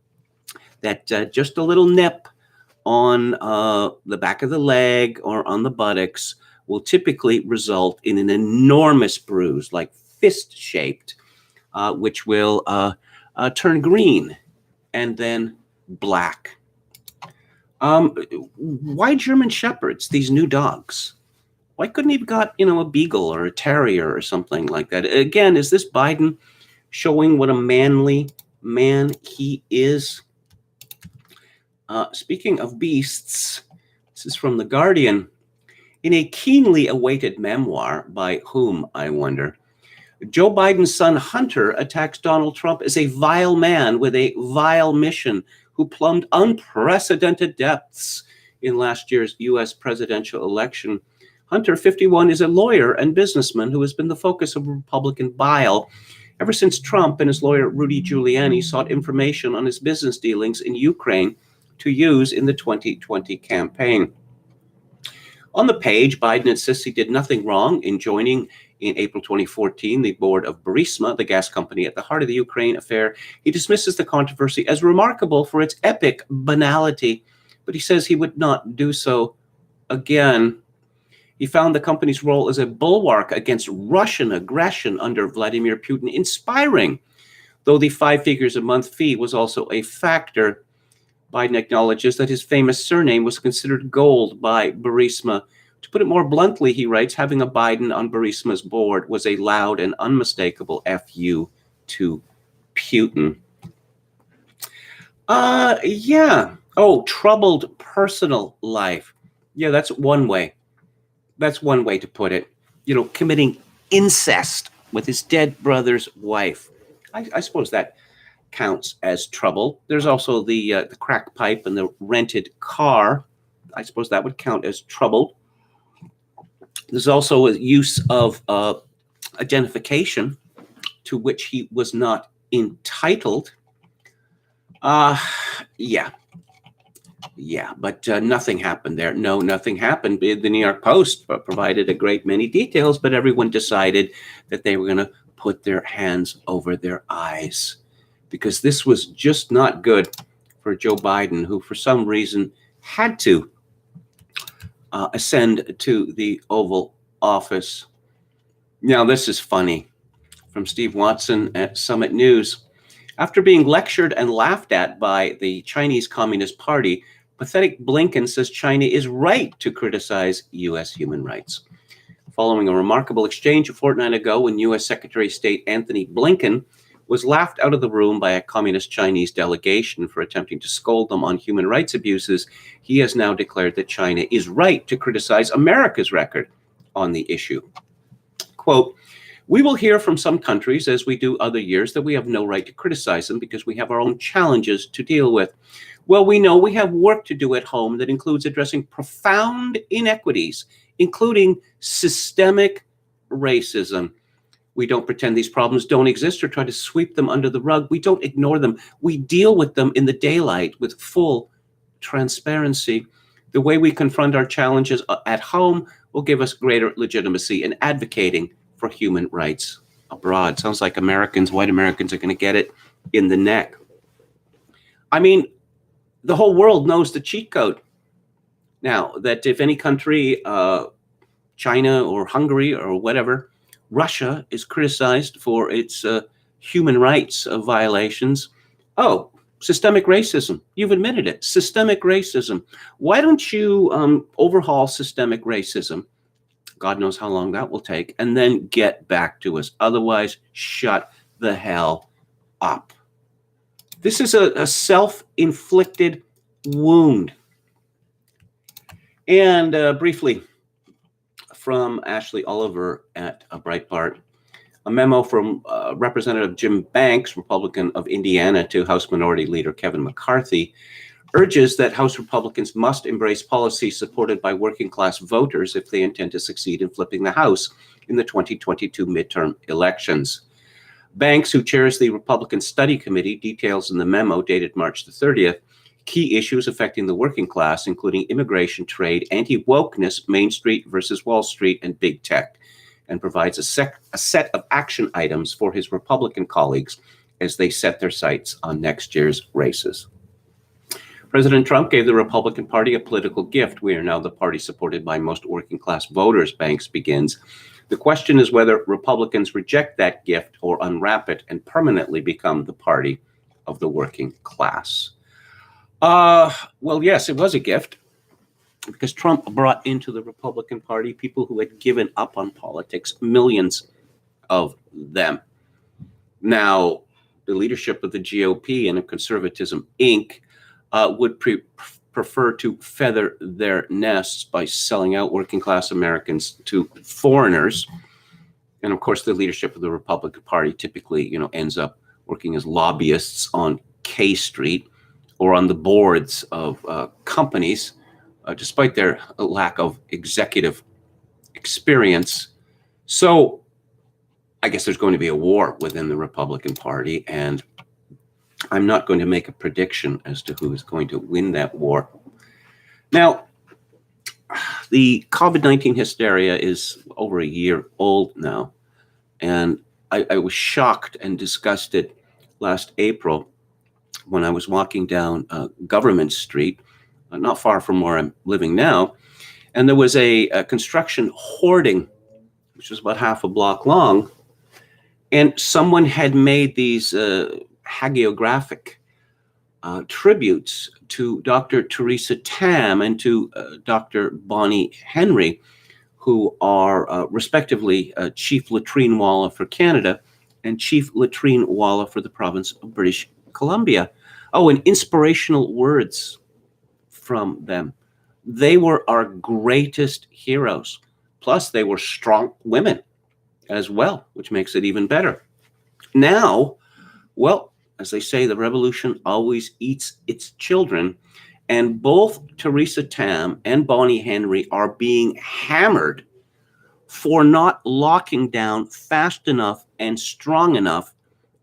that just a little nip on the back of the leg or on the buttocks will typically result in an enormous bruise, like fist-shaped, which will turn green and then black. Why German Shepherds, these new dogs? Why couldn't he have got, a beagle or a terrier or something like that? Again, is this Biden showing what a manly man he is? Speaking of beasts, this is from The Guardian. In a keenly awaited memoir, by whom, I wonder, Joe Biden's son Hunter attacks Donald Trump as a vile man with a vile mission who plumbed unprecedented depths in last year's U.S. presidential election. Hunter, 51, is a lawyer and businessman who has been the focus of Republican bile ever since Trump and his lawyer Rudy Giuliani sought information on his business dealings in Ukraine to use in the 2020 campaign. On the page, Biden insists he did nothing wrong in joining in April 2014 the board of Burisma, the gas company at the heart of the Ukraine affair. He dismisses the controversy as remarkable for its epic banality, but he says he would not do so again. He found the company's role as a bulwark against Russian aggression under Vladimir Putin inspiring, though the 5 figures a month fee was also a factor. Biden acknowledges that his famous surname was considered gold by Burisma. To put it more bluntly, he writes, having a Biden on Burisma's board was a loud and unmistakable FU to Putin. Yeah. Oh, troubled personal life. Yeah, that's one way. That's one way to put it. Committing incest with his dead brother's wife. I suppose that counts as trouble. There's also the crack pipe and the rented car. I suppose that would count as trouble. There's also a use of identification to which he was not entitled. Yeah, but nothing happened there. No, nothing happened. The New York Post provided a great many details, but everyone decided that they were going to put their hands over their eyes because this was just not good for Joe Biden, who for some reason had to ascend to the Oval Office. Now, this is funny. From Steve Watson at Summit News. After being lectured and laughed at by the Chinese Communist Party, pathetic Blinken says China is right to criticize U.S. human rights. Following a remarkable exchange a fortnight ago when U.S. Secretary of State Anthony Blinken was laughed out of the room by a communist Chinese delegation for attempting to scold them on human rights abuses, he has now declared that China is right to criticize America's record on the issue. Quote, We will hear from some countries, as we do other years, that we have no right to criticize them because we have our own challenges to deal with. Well, we know we have work to do at home that includes addressing profound inequities, including systemic racism. We don't pretend these problems don't exist or try to sweep them under the rug. We don't ignore them. We deal with them in the daylight with full transparency. The way we confront our challenges at home will give us greater legitimacy in advocating for human rights abroad. Sounds like Americans, white Americans, are going to get it in the neck. I mean, the whole world knows the cheat code now, that if any country, China or Hungary or whatever, Russia is criticized for its human rights violations. Oh, systemic racism. You've admitted it. Systemic racism. Why don't you overhaul systemic racism? God knows how long that will take, and then get back to us. Otherwise, shut the hell up. This is a self-inflicted wound. And briefly, from Ashley Oliver at Breitbart, a memo from Representative Jim Banks, Republican of Indiana, to House Minority Leader Kevin McCarthy, urges that House Republicans must embrace policies supported by working-class voters if they intend to succeed in flipping the House in the 2022 midterm elections. Banks, who chairs the Republican Study Committee, details in the memo dated March the 30th key issues affecting the working class, including immigration, trade, anti-wokeness, Main Street versus Wall Street, and big tech, and provides a set of action items for his Republican colleagues as they set their sights on next year's races. President Trump gave the Republican Party a political gift. We are now the party supported by most working class voters, Banks begins. The question is whether Republicans reject that gift or unwrap it and permanently become the party of the working class. Well, yes, it was a gift, because Trump brought into the Republican Party people who had given up on politics, millions of them. Now, the leadership of the GOP and of Conservatism, Inc. Would prefer to feather their nests by selling out working class Americans to foreigners. And of course, the leadership of the Republican Party typically, ends up working as lobbyists on K Street or on the boards of companies, despite their lack of executive experience. So I guess there's going to be a war within the Republican Party, and I'm not going to make a prediction as to who is going to win that war. Now, the COVID-19 hysteria is over a year old now, and I was shocked and disgusted last April when I was walking down Government Street, not far from where I'm living now, and there was a construction hoarding, which was about half a block long, and someone had made these hagiographic tributes to Dr. Theresa Tam and to Dr. Bonnie Henry, who are respectively Chief Latrine Walla for Canada and Chief Latrine Walla for the province of British Columbia. Oh, and inspirational words from them. They were our greatest heroes. Plus, they were strong women as well, which makes it even better. Now, well, as they say, the revolution always eats its children, and both Theresa Tam and Bonnie Henry are being hammered for not locking down fast enough and strong enough,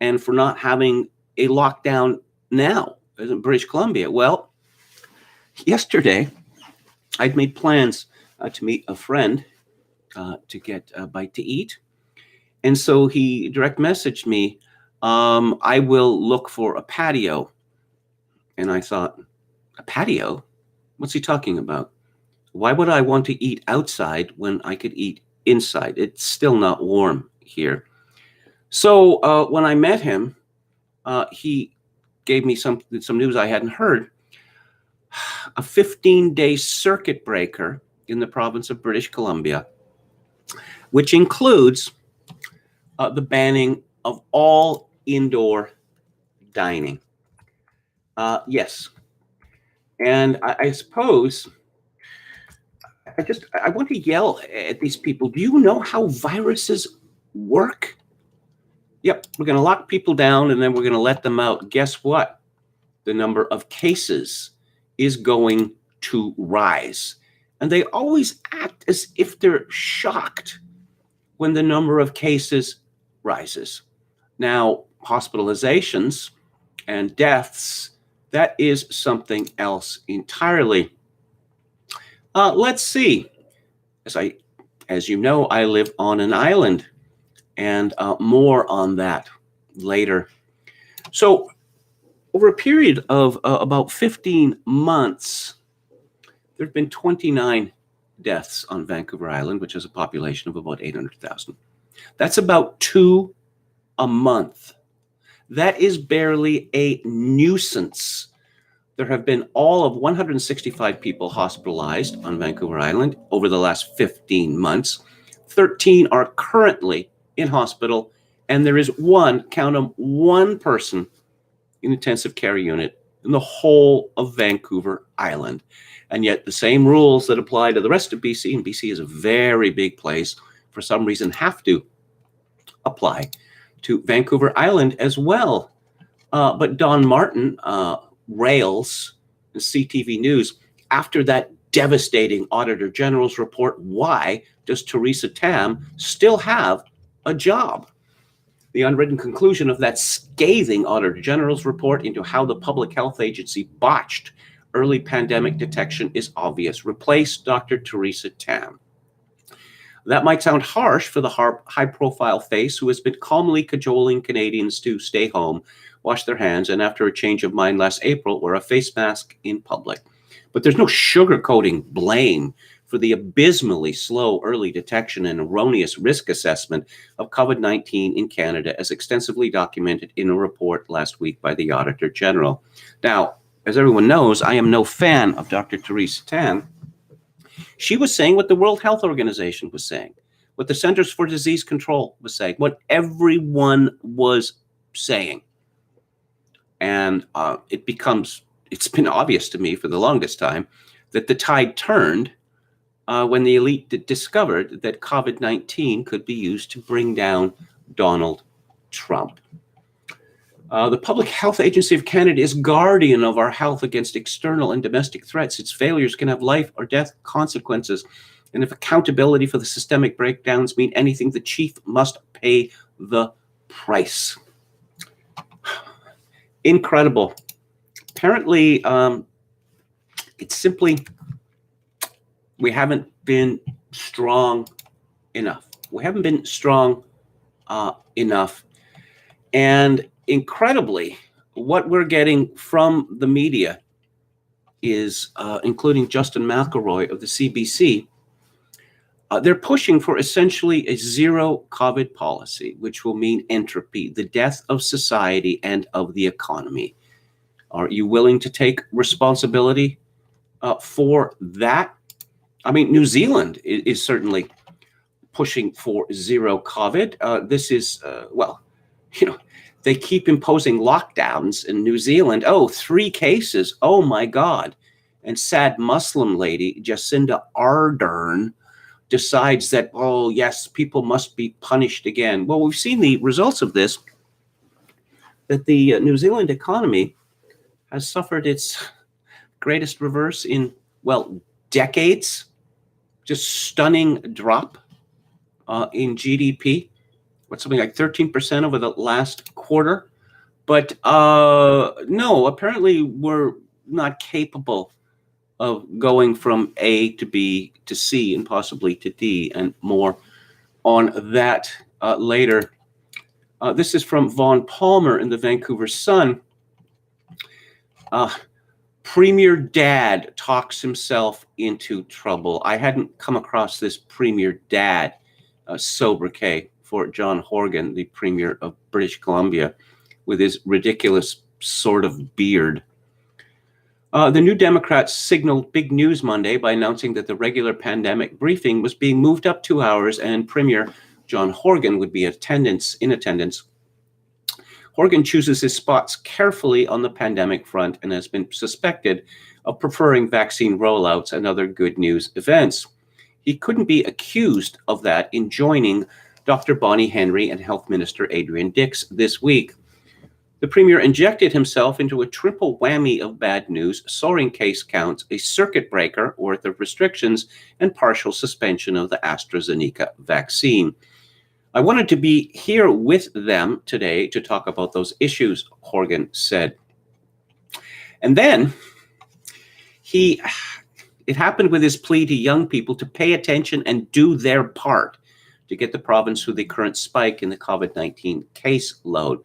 and for not having a lockdown now in British Columbia. Well, yesterday, I'd made plans to meet a friend to get a bite to eat, and so he direct messaged me, I will look for a patio. And I thought, a patio? What's he talking about? Why would I want to eat outside when I could eat inside? It's still not warm here. So when I met him, he gave me some news I hadn't heard. A 15-day circuit breaker in the province of British Columbia, which includes the banning of all indoor dining. Yes. And I suppose I want to yell at these people. Do you know how viruses work? Yep, we're going to lock people down and then we're going to let them out. Guess what? The number of cases is going to rise. And they always act as if they're shocked when the number of cases rises. Now, hospitalizations and deaths, that is something else entirely. Let's see. As you know, I live on an island, and more on that later. So over a period of about 15 months, there have been 29 deaths on Vancouver Island, which has a population of about 800,000. That's about 2 a month. That is barely a nuisance. There have been all of 165 people hospitalized on Vancouver Island over the last 15 months. 13 are currently in hospital, and there is count them, one person in intensive care unit in the whole of Vancouver Island. And yet the same rules that apply to the rest of BC, and BC is a very big place, for some reason have to apply to Vancouver Island as well. But Don Martin rails CTV News after that devastating Auditor General's report. Why does Theresa Tam still have a job? The unwritten conclusion of that scathing Auditor General's report into how the Public Health Agency botched early pandemic detection is obvious. Replace Dr. Theresa Tam. That might sound harsh for the high-profile face who has been calmly cajoling Canadians to stay home, wash their hands, and after a change of mind last April, wear a face mask in public. But there's no sugarcoating blame for the abysmally slow early detection and erroneous risk assessment of COVID-19 in Canada, as extensively documented in a report last week by the Auditor General. Now, as everyone knows, I am no fan of Dr. Theresa Tam. She was saying what the World Health Organization was saying, what the Centers for Disease Control was saying, what everyone was saying. And it's been obvious to me for the longest time that the tide turned when the elite discovered that COVID-19 could be used to bring down Donald Trump. The Public Health Agency of Canada is guardian of our health against external and domestic threats. Its failures can have life or death consequences. And if accountability for the systemic breakdowns mean anything, the chief must pay the price. Incredible. Apparently, it's simply, we haven't been strong enough. We haven't been strong enough. And incredibly, what we're getting from the media is, including Justin McElroy of the CBC, they're pushing for essentially a zero COVID policy, which will mean entropy, the death of society and of the economy. Are you willing to take responsibility for that? I mean, New Zealand is certainly pushing for zero COVID. This is, they keep imposing lockdowns in New Zealand. 3 cases. Oh, my God. And sad Muslim lady, Jacinda Ardern, decides that, oh, yes, people must be punished again. Well, we've seen the results of this, that the New Zealand economy has suffered its greatest reverse in, decades. Just stunning drop in GDP. Something like 13% over the last quarter. But no, apparently we're not capable of going from A to B to C and possibly to D, and more on that later. This is from Vaughn Palmer in the Vancouver Sun. Premier Dad talks himself into trouble. I hadn't come across this Premier Dad sobriquet for John Horgan, the Premier of British Columbia, with his ridiculous sort of beard. The New Democrats signaled big news Monday by announcing that the regular pandemic briefing was being moved up 2 hours and Premier John Horgan would be in attendance. Horgan chooses his spots carefully on the pandemic front and has been suspected of preferring vaccine rollouts and other good news events. He couldn't be accused of that in joining Dr. Bonnie Henry and Health Minister Adrian Dix this week. The Premier injected himself into a triple whammy of bad news, soaring case counts, a circuit breaker worth of restrictions, and partial suspension of the AstraZeneca vaccine. I wanted to be here with them today to talk about those issues, Horgan said. And then it happened with his plea to young people to pay attention and do their part to get the province through the current spike in the COVID-19 caseload.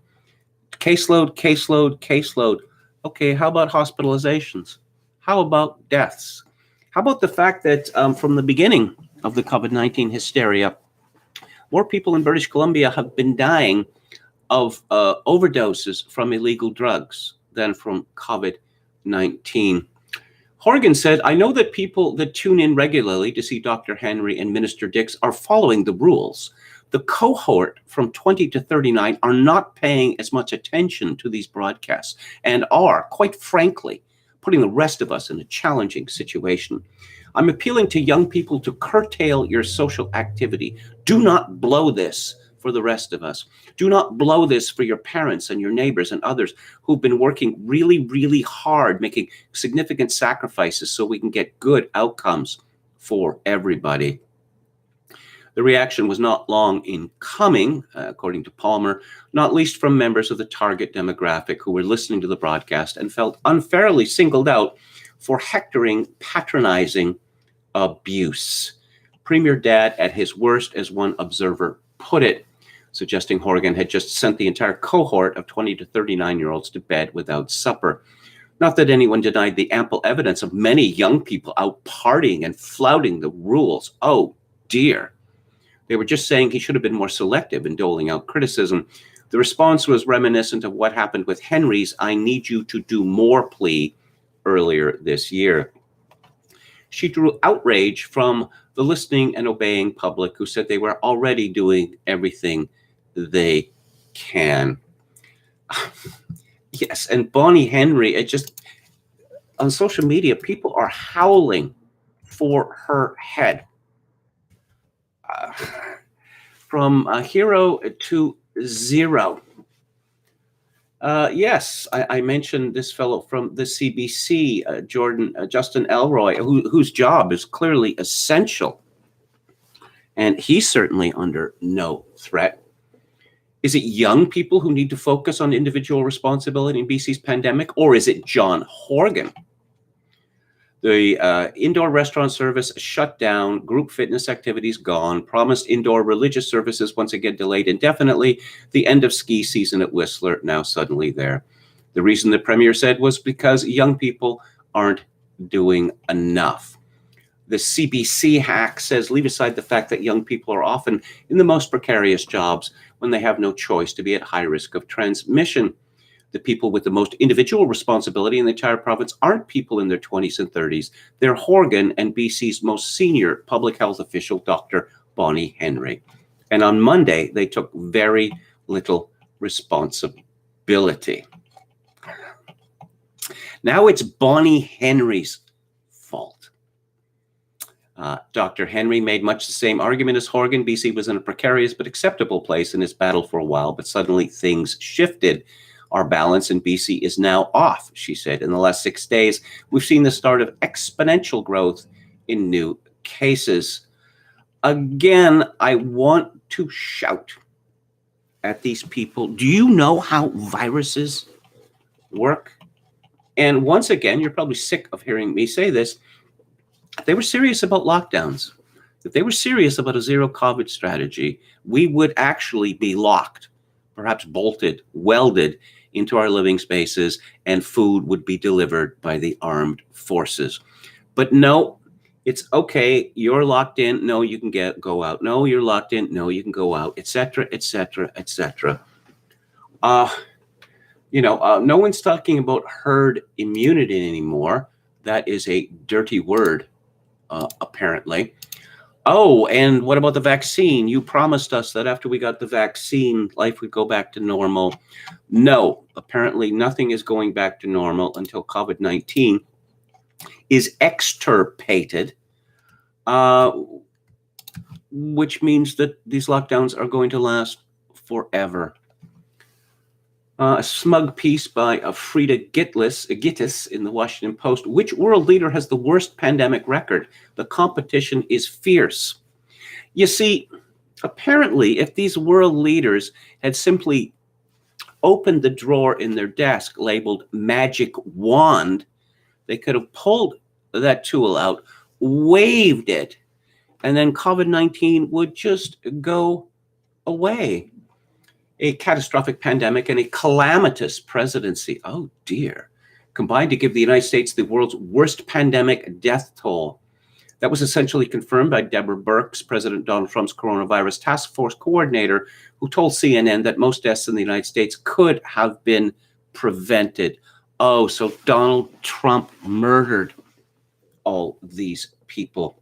Caseload. Okay, how about hospitalizations? How about deaths? How about the fact that from the beginning of the COVID-19 hysteria, more people in British Columbia have been dying of overdoses from illegal drugs than from COVID-19. Horgan said, I know that people that tune in regularly to see Dr. Henry and Minister Dix are following the rules. The cohort from 20 to 39 are not paying as much attention to these broadcasts and are, quite frankly, putting the rest of us in a challenging situation. I'm appealing to young people to curtail your social activity. Do not blow this for the rest of us. Do not blow this for your parents and your neighbors and others who've been working really, really hard, making significant sacrifices so we can get good outcomes for everybody. The reaction was not long in coming, according to Palmer, not least from members of the target demographic who were listening to the broadcast and felt unfairly singled out for hectoring, patronizing abuse. Premier Dad at his worst, as one observer put it, suggesting Horgan had just sent the entire cohort of 20 to 39-year-olds to bed without supper. Not that anyone denied the ample evidence of many young people out partying and flouting the rules. Oh, dear. They were just saying he should have been more selective in doling out criticism. The response was reminiscent of what happened with Henry's I need you to do more plea earlier this year. She drew outrage from the listening and obeying public who said they were already doing everything they can. Yes, and Bonnie Henry, it just, on social media, people are howling for her head. From a hero to zero. Yes, I mentioned this fellow from the CBC, Justin Elroy, whose job is clearly essential. And he's certainly under no threat. Is it young people who need to focus on individual responsibility in BC's pandemic, or is it John Horgan? The indoor restaurant service shut down, group fitness activities gone, promised indoor religious services once again delayed indefinitely, the end of ski season at Whistler now suddenly there. The reason the Premier said was because young people aren't doing enough. The CBC hack says leave aside the fact that young people are often in the most precarious jobs when they have no choice to be at high risk of transmission. The people with the most individual responsibility in the entire province aren't people in their 20s and 30s. They're Horgan and BC's most senior public health official, Dr. Bonnie Henry. And on Monday, they took very little responsibility. Now it's Bonnie Henry's fault. Dr. Henry made much the same argument as Horgan. BC was in a precarious but acceptable place in its battle for a while, but suddenly things shifted. Our balance in BC is now off, she said. In the last 6 days, we've seen the start of exponential growth in new cases. Again, I want to shout at these people. Do you know how viruses work? And once again, you're probably sick of hearing me say this. If they were serious about lockdowns, if they were serious about a zero COVID strategy, we would actually be locked, perhaps bolted, welded into our living spaces, and food would be delivered by the armed forces. But no, it's okay. You're locked in. No, you can go out. No, you're locked in. No, you can go out, etc., etc., etc. No one's talking about herd immunity anymore. That is a dirty word, apparently. Oh, and what about the vaccine? You promised us that after we got the vaccine, life would go back to normal. No, apparently nothing is going back to normal until COVID-19 is extirpated. which means that these lockdowns are going to last forever. A smug piece by Frida Gittis in the Washington Post. Which world leader has the worst pandemic record? The competition is fierce. You see, apparently, if these world leaders had simply opened the drawer in their desk labeled magic wand, they could have pulled that tool out, waved it, and then COVID-19 would just go away. A catastrophic pandemic and a calamitous presidency, oh dear, combined to give the United States the world's worst pandemic death toll. That was essentially confirmed by Deborah Birx, President Donald Trump's coronavirus task force coordinator, who told CNN that most deaths in the United States could have been prevented. Oh, so Donald Trump murdered all these people.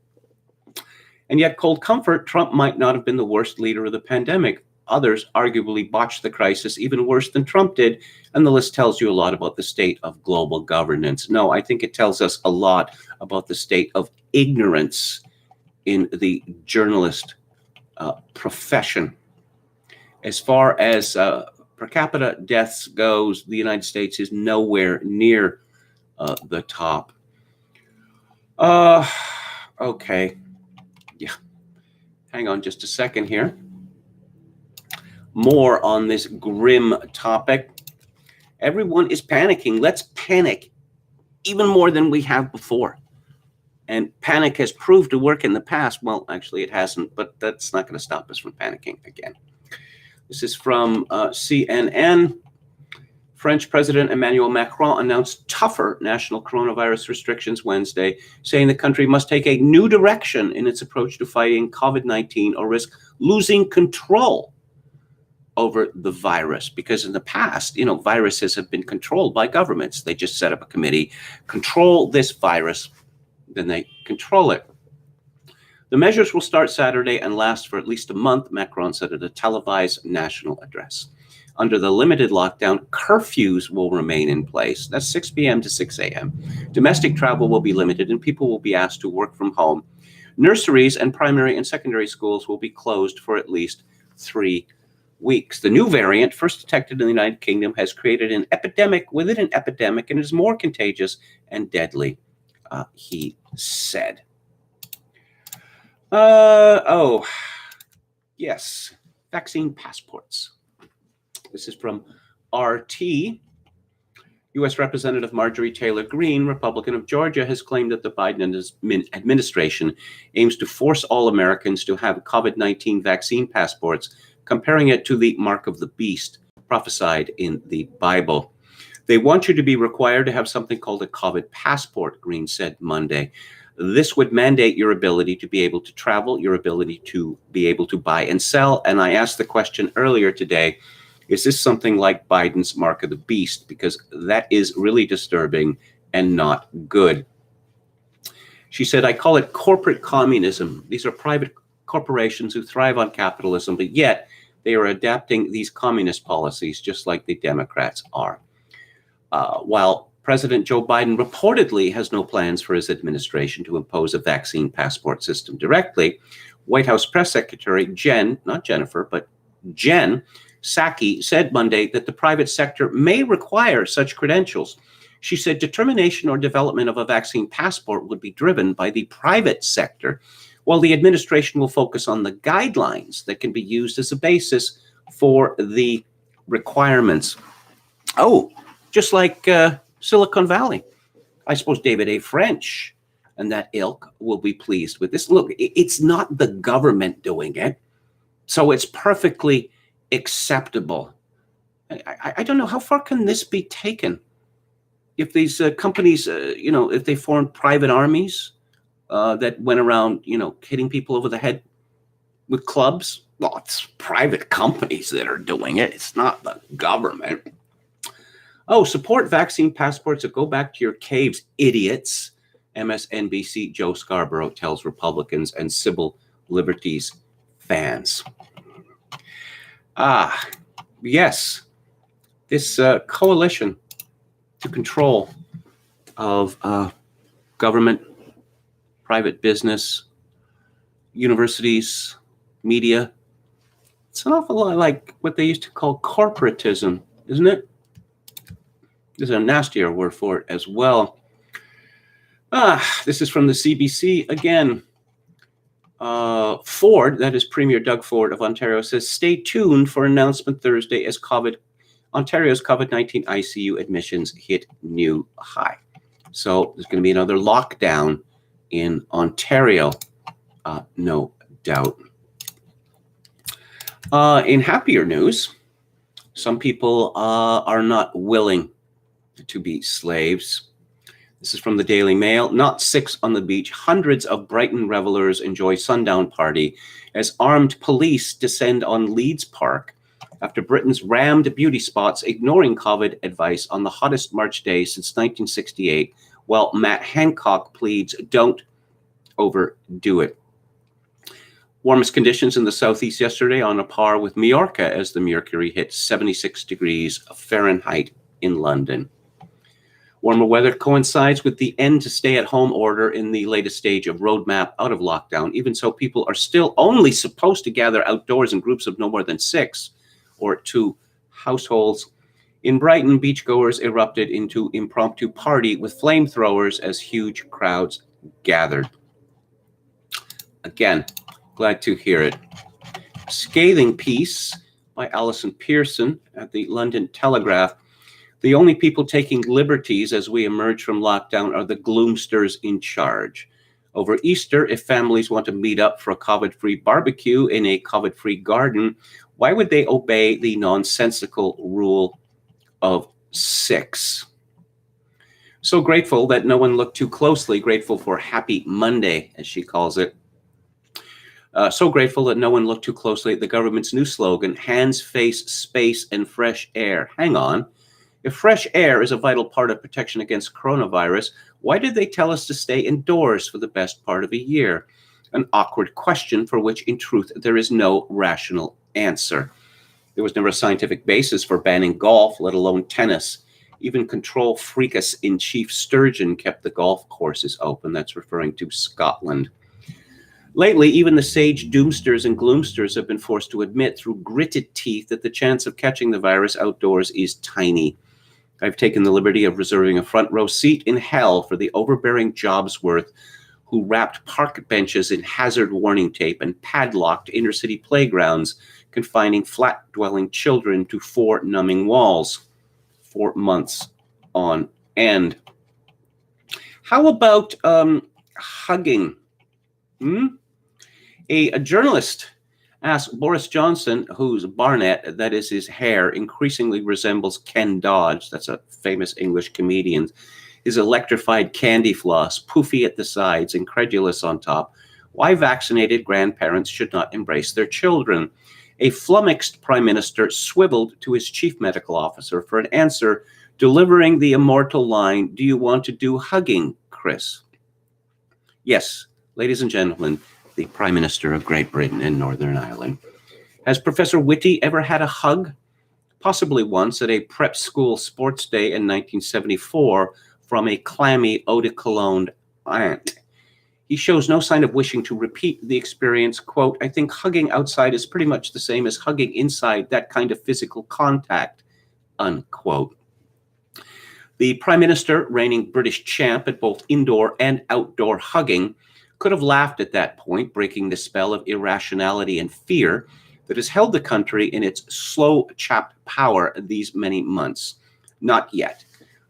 And yet, cold comfort, Trump might not have been the worst leader of the pandemic. Others arguably botched the crisis even worse than Trump did, and the list tells you a lot about the state of global governance. No, I think it tells us a lot about the state of ignorance in the journalist profession. As far as per capita deaths goes, the United States is nowhere near the top. Okay. Yeah. Hang on just a second here. More on this grim topic. Everyone is panicking. Let's panic even more than we have before. And panic has proved to work in the past. Well, actually, it hasn't, but that's not going to stop us from panicking again. This is from CNN. French President Emmanuel Macron announced tougher national coronavirus restrictions Wednesday, saying the country must take a new direction in its approach to fighting COVID-19 or risk losing control over the virus, because in the past, viruses have been controlled by governments. They just set up a committee, control this virus, then they control it. The measures will start Saturday and last for at least a month, Macron said at a televised national address. Under the limited lockdown, curfews will remain in place. That's 6 p.m. to 6 a.m. Domestic travel will be limited and people will be asked to work from home. Nurseries and primary and secondary schools will be closed for at least 3 weeks. The new variant, first detected in the United Kingdom, has created an epidemic within an epidemic and is more contagious and deadly, he said. Yes, vaccine passports. This is from RT. U.S. Representative Marjorie Taylor Greene, Republican of Georgia, has claimed that the Biden administration aims to force all Americans to have COVID-19 vaccine passports, comparing it to the mark of the beast prophesied in the Bible. They want you to be required to have something called a COVID passport, Greene said Monday. This would mandate your ability to be able to travel, your ability to be able to buy and sell. And I asked the question earlier today, is this something like Biden's mark of the beast? Because that is really disturbing and not good. She said, I call it corporate communism. These are private corporations who thrive on capitalism, but yet they are adapting these communist policies just like the Democrats are. While President Joe Biden reportedly has no plans for his administration to impose a vaccine passport system directly, White House Press Secretary Jen, not Jennifer, but Jen Psaki said Monday that the private sector may require such credentials. She said determination or development of a vaccine passport would be driven by the private sector, while the administration will focus on the guidelines that can be used as a basis for the requirements. Oh, just like Silicon Valley. I suppose David A. French and that ilk will be pleased with this. Look, it's not the government doing it, so it's perfectly acceptable. I don't know, how far can this be taken? If these companies, if they formed private armies that went around, hitting people over the head with clubs, well, it's private companies that are doing it. It's not the government. Oh, support vaccine passports or go back to your caves, idiots. MSNBC Joe Scarborough tells Republicans and civil liberties fans. Yes, this coalition to control of government, private business, universities, media. It's an awful lot like what they used to call corporatism, isn't it? There's a nastier word for it as well. This is from the CBC again. Ford, that is Premier Doug Ford of Ontario, says, stay tuned for announcement Thursday as Ontario's COVID-19 ICU admissions hit new high. So there's going to be another lockdown in Ontario, no doubt. In happier news, some people are not willing to be slaves. This is from the Daily Mail. Not 6 on the beach. Hundreds of Brighton revelers enjoy sundown party as armed police descend on Leeds Park after Britain's rammed beauty spots ignoring COVID advice on the hottest March day since 1968, while Matt Hancock pleads don't overdo it. Warmest conditions in the southeast yesterday on a par with Majorca as the mercury hit 76 degrees Fahrenheit in London. Warmer weather coincides with the end to stay-at-home order in the latest stage of roadmap out of lockdown. Even so, people are still only supposed to gather outdoors in groups of no more than 6 or 2 households. In Brighton, beachgoers erupted into impromptu party with flamethrowers as huge crowds gathered. Again, glad to hear it. Scathing piece by Alison Pearson at the London Telegraph. The only people taking liberties as we emerge from lockdown are the gloomsters in charge. Over Easter, if families want to meet up for a COVID-free barbecue in a COVID-free garden, why would they obey the nonsensical rule of 6? So grateful that no one looked too closely, grateful for Happy Monday, as she calls it. So grateful that no one looked too closely at the government's new slogan, hands, face, space, and fresh air. Hang on. If fresh air is a vital part of protection against coronavirus, why did they tell us to stay indoors for the best part of a year? An awkward question for which, in truth, there is no rational answer. There was never a scientific basis for banning golf, let alone tennis. Even control freakus in Chief Sturgeon kept the golf courses open. That's referring to Scotland. Lately, even the sage doomsters and gloomsters have been forced to admit through gritted teeth that the chance of catching the virus outdoors is tiny. I've taken the liberty of reserving a front row seat in hell for the overbearing Jobsworth who wrapped park benches in hazard warning tape and padlocked inner-city playgrounds, confining flat-dwelling children to 4 numbing walls for months on end. How about hugging? A journalist asked Boris Johnson, whose barnet, that is his hair, increasingly resembles Ken Dodge, that's a famous English comedian, his electrified candy floss, poofy at the sides, incredulous on top, why vaccinated grandparents should not embrace their children. A flummoxed prime minister swiveled to his chief medical officer for an answer, delivering the immortal line, "Do you want to do hugging, Chris?" Yes, ladies and gentlemen, the Prime Minister of Great Britain and Northern Ireland. Has Professor Whitty ever had a hug? Possibly once at a prep school sports day in 1974 from a clammy eau de cologne aunt. He shows no sign of wishing to repeat the experience. Quote, "I think hugging outside is pretty much the same as hugging inside, that kind of physical contact," unquote. The Prime Minister, reigning British champ at both indoor and outdoor hugging, could have laughed at that point, breaking the spell of irrationality and fear that has held the country in its slow-chapped power these many months. Not yet.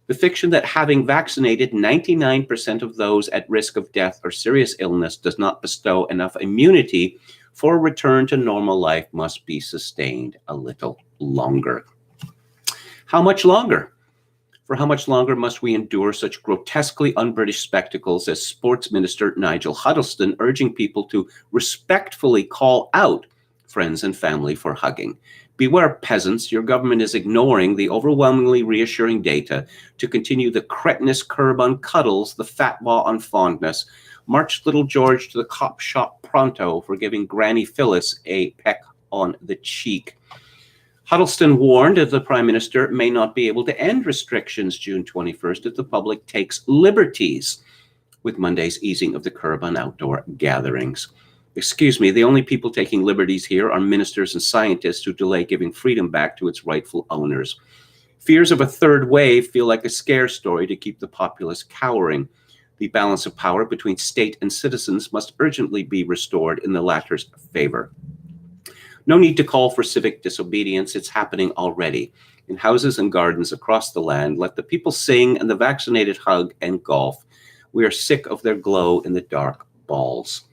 The fiction that having vaccinated 99% of those at risk of death or serious illness does not bestow enough immunity for a return to normal life must be sustained a little longer. How much longer? For how much longer must we endure such grotesquely un-British spectacles as Sports Minister Nigel Huddleston urging people to respectfully call out friends and family for hugging? Beware, peasants, your government is ignoring the overwhelmingly reassuring data to continue the cretinous curb on cuddles, the fatwa on fondness. March little George to the cop shop pronto for giving Granny Phyllis a peck on the cheek. Huddleston warned that the Prime Minister may not be able to end restrictions June 21st if the public takes liberties with Monday's easing of the curb on outdoor gatherings. Excuse me, the only people taking liberties here are ministers and scientists who delay giving freedom back to its rightful owners. Fears of a third wave feel like a scare story to keep the populace cowering. The balance of power between state and citizens must urgently be restored in the latter's favor. No need to call for civic disobedience. It's happening already. In houses and gardens across the land, let the people sing and the vaccinated hug and golf. We are sick of their glow in the dark balls.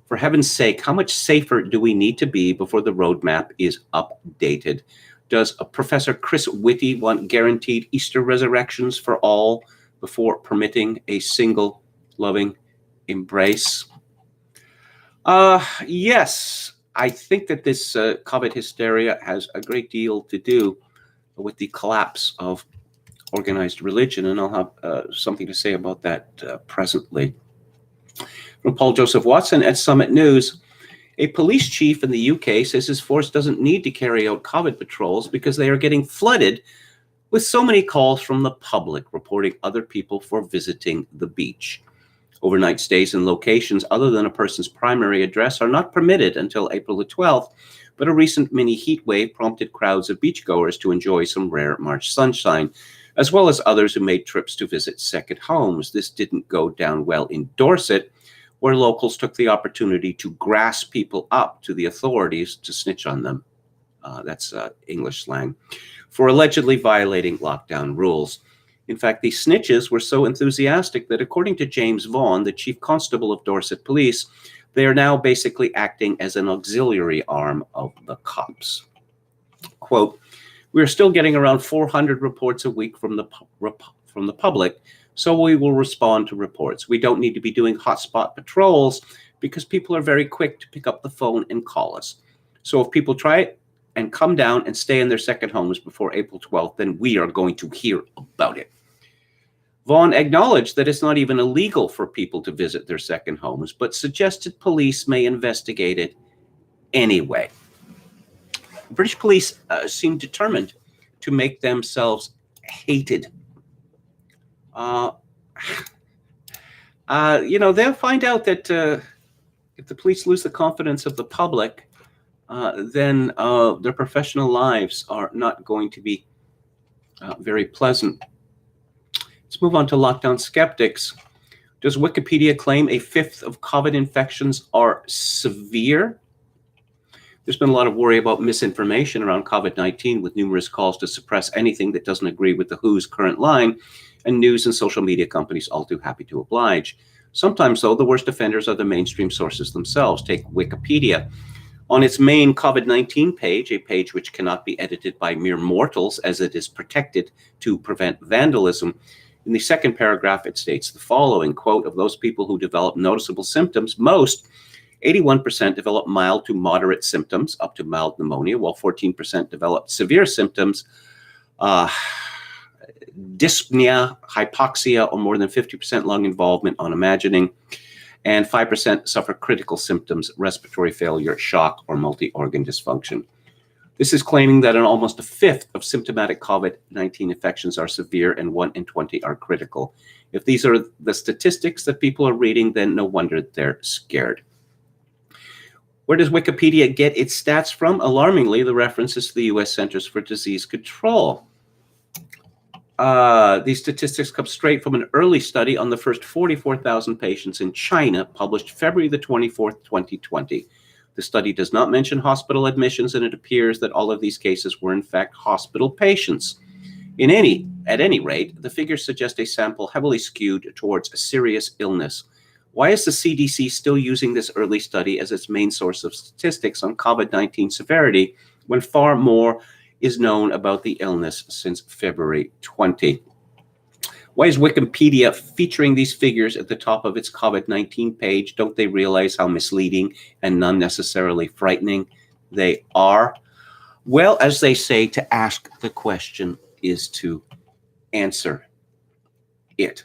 For heaven's sake, how much safer do we need to be before the roadmap is updated? Does Professor Chris Whitty want guaranteed Easter resurrections for all before permitting a single loving embrace? Yes, I think that this COVID hysteria has a great deal to do with the collapse of organized religion, and I'll have something to say about that presently. From Paul Joseph Watson at Summit News, a police chief in the UK says his force doesn't need to carry out COVID patrols because they are getting flooded with so many calls from the public reporting other people for visiting the beach. Overnight stays in locations other than a person's primary address are not permitted until April the 12th, but a recent mini heat wave prompted crowds of beachgoers to enjoy some rare March sunshine, as well as others who made trips to visit second homes. This didn't go down well in Dorset, where locals took the opportunity to grass people up to the authorities to snitch on them. That's English slang, for allegedly violating lockdown rules. In fact, the snitches were so enthusiastic that, according to James Vaughan, the chief constable of Dorset Police, they are now basically acting as an auxiliary arm of the cops. Quote, "We are still getting around 400 reports a week from the public, so we will respond to reports. We don't need to be doing hotspot patrols because people are very quick to pick up the phone and call us. So if people try it and come down and stay in their second homes before April 12th, then we are going to hear about it." Vaughan acknowledged that it's not even illegal for people to visit their second homes, but suggested police may investigate it anyway. British police seem determined to make themselves hated. They'll find out that if the police lose the confidence of the public, then their professional lives are not going to be very pleasant. Let's move on to lockdown skeptics. Does Wikipedia claim a fifth of COVID infections are severe? There's been a lot of worry about misinformation around COVID-19, with numerous calls to suppress anything that doesn't agree with the WHO's current line, and news and social media companies all too happy to oblige. Sometimes, though, the worst offenders are the mainstream sources themselves. Take Wikipedia. On its main COVID-19 page, a page which cannot be edited by mere mortals as it is protected to prevent vandalism, in the second paragraph, it states the following, quote, "Of those people who develop noticeable symptoms, most, 81% develop mild to moderate symptoms, up to mild pneumonia, while 14% develop severe symptoms, dyspnea, hypoxia, or more than 50% lung involvement on imagining, and 5% suffer critical symptoms, respiratory failure, shock, or multi-organ dysfunction." This is claiming that almost a fifth of symptomatic COVID-19 infections are severe and 1 in 20 are critical. If these are the statistics that people are reading, then no wonder they're scared. Where does Wikipedia get its stats from? Alarmingly, the references to the U.S. Centers for Disease Control. These statistics come straight from an early study on the first 44,000 patients in China, published February the 24th, 2020. The study does not mention hospital admissions, and it appears that all of these cases were in fact hospital patients. At any rate, the figures suggest a sample heavily skewed towards a serious illness. Why is the CDC still using this early study as its main source of statistics on COVID-19 severity when far more is known about the illness since February 20? Why is Wikipedia featuring these figures at the top of its COVID-19 page? Don't they realize how misleading and unnecessarily frightening they are? Well, as they say, to ask the question is to answer it.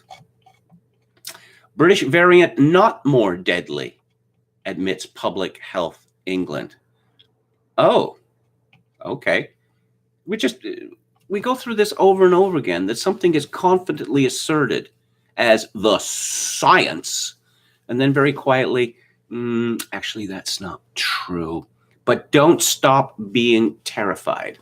British variant not more deadly, admits Public Health England. Oh, okay. We go through this over and over again, that something is confidently asserted as the science, and then very quietly Actually, that's not true. But don't stop being terrified.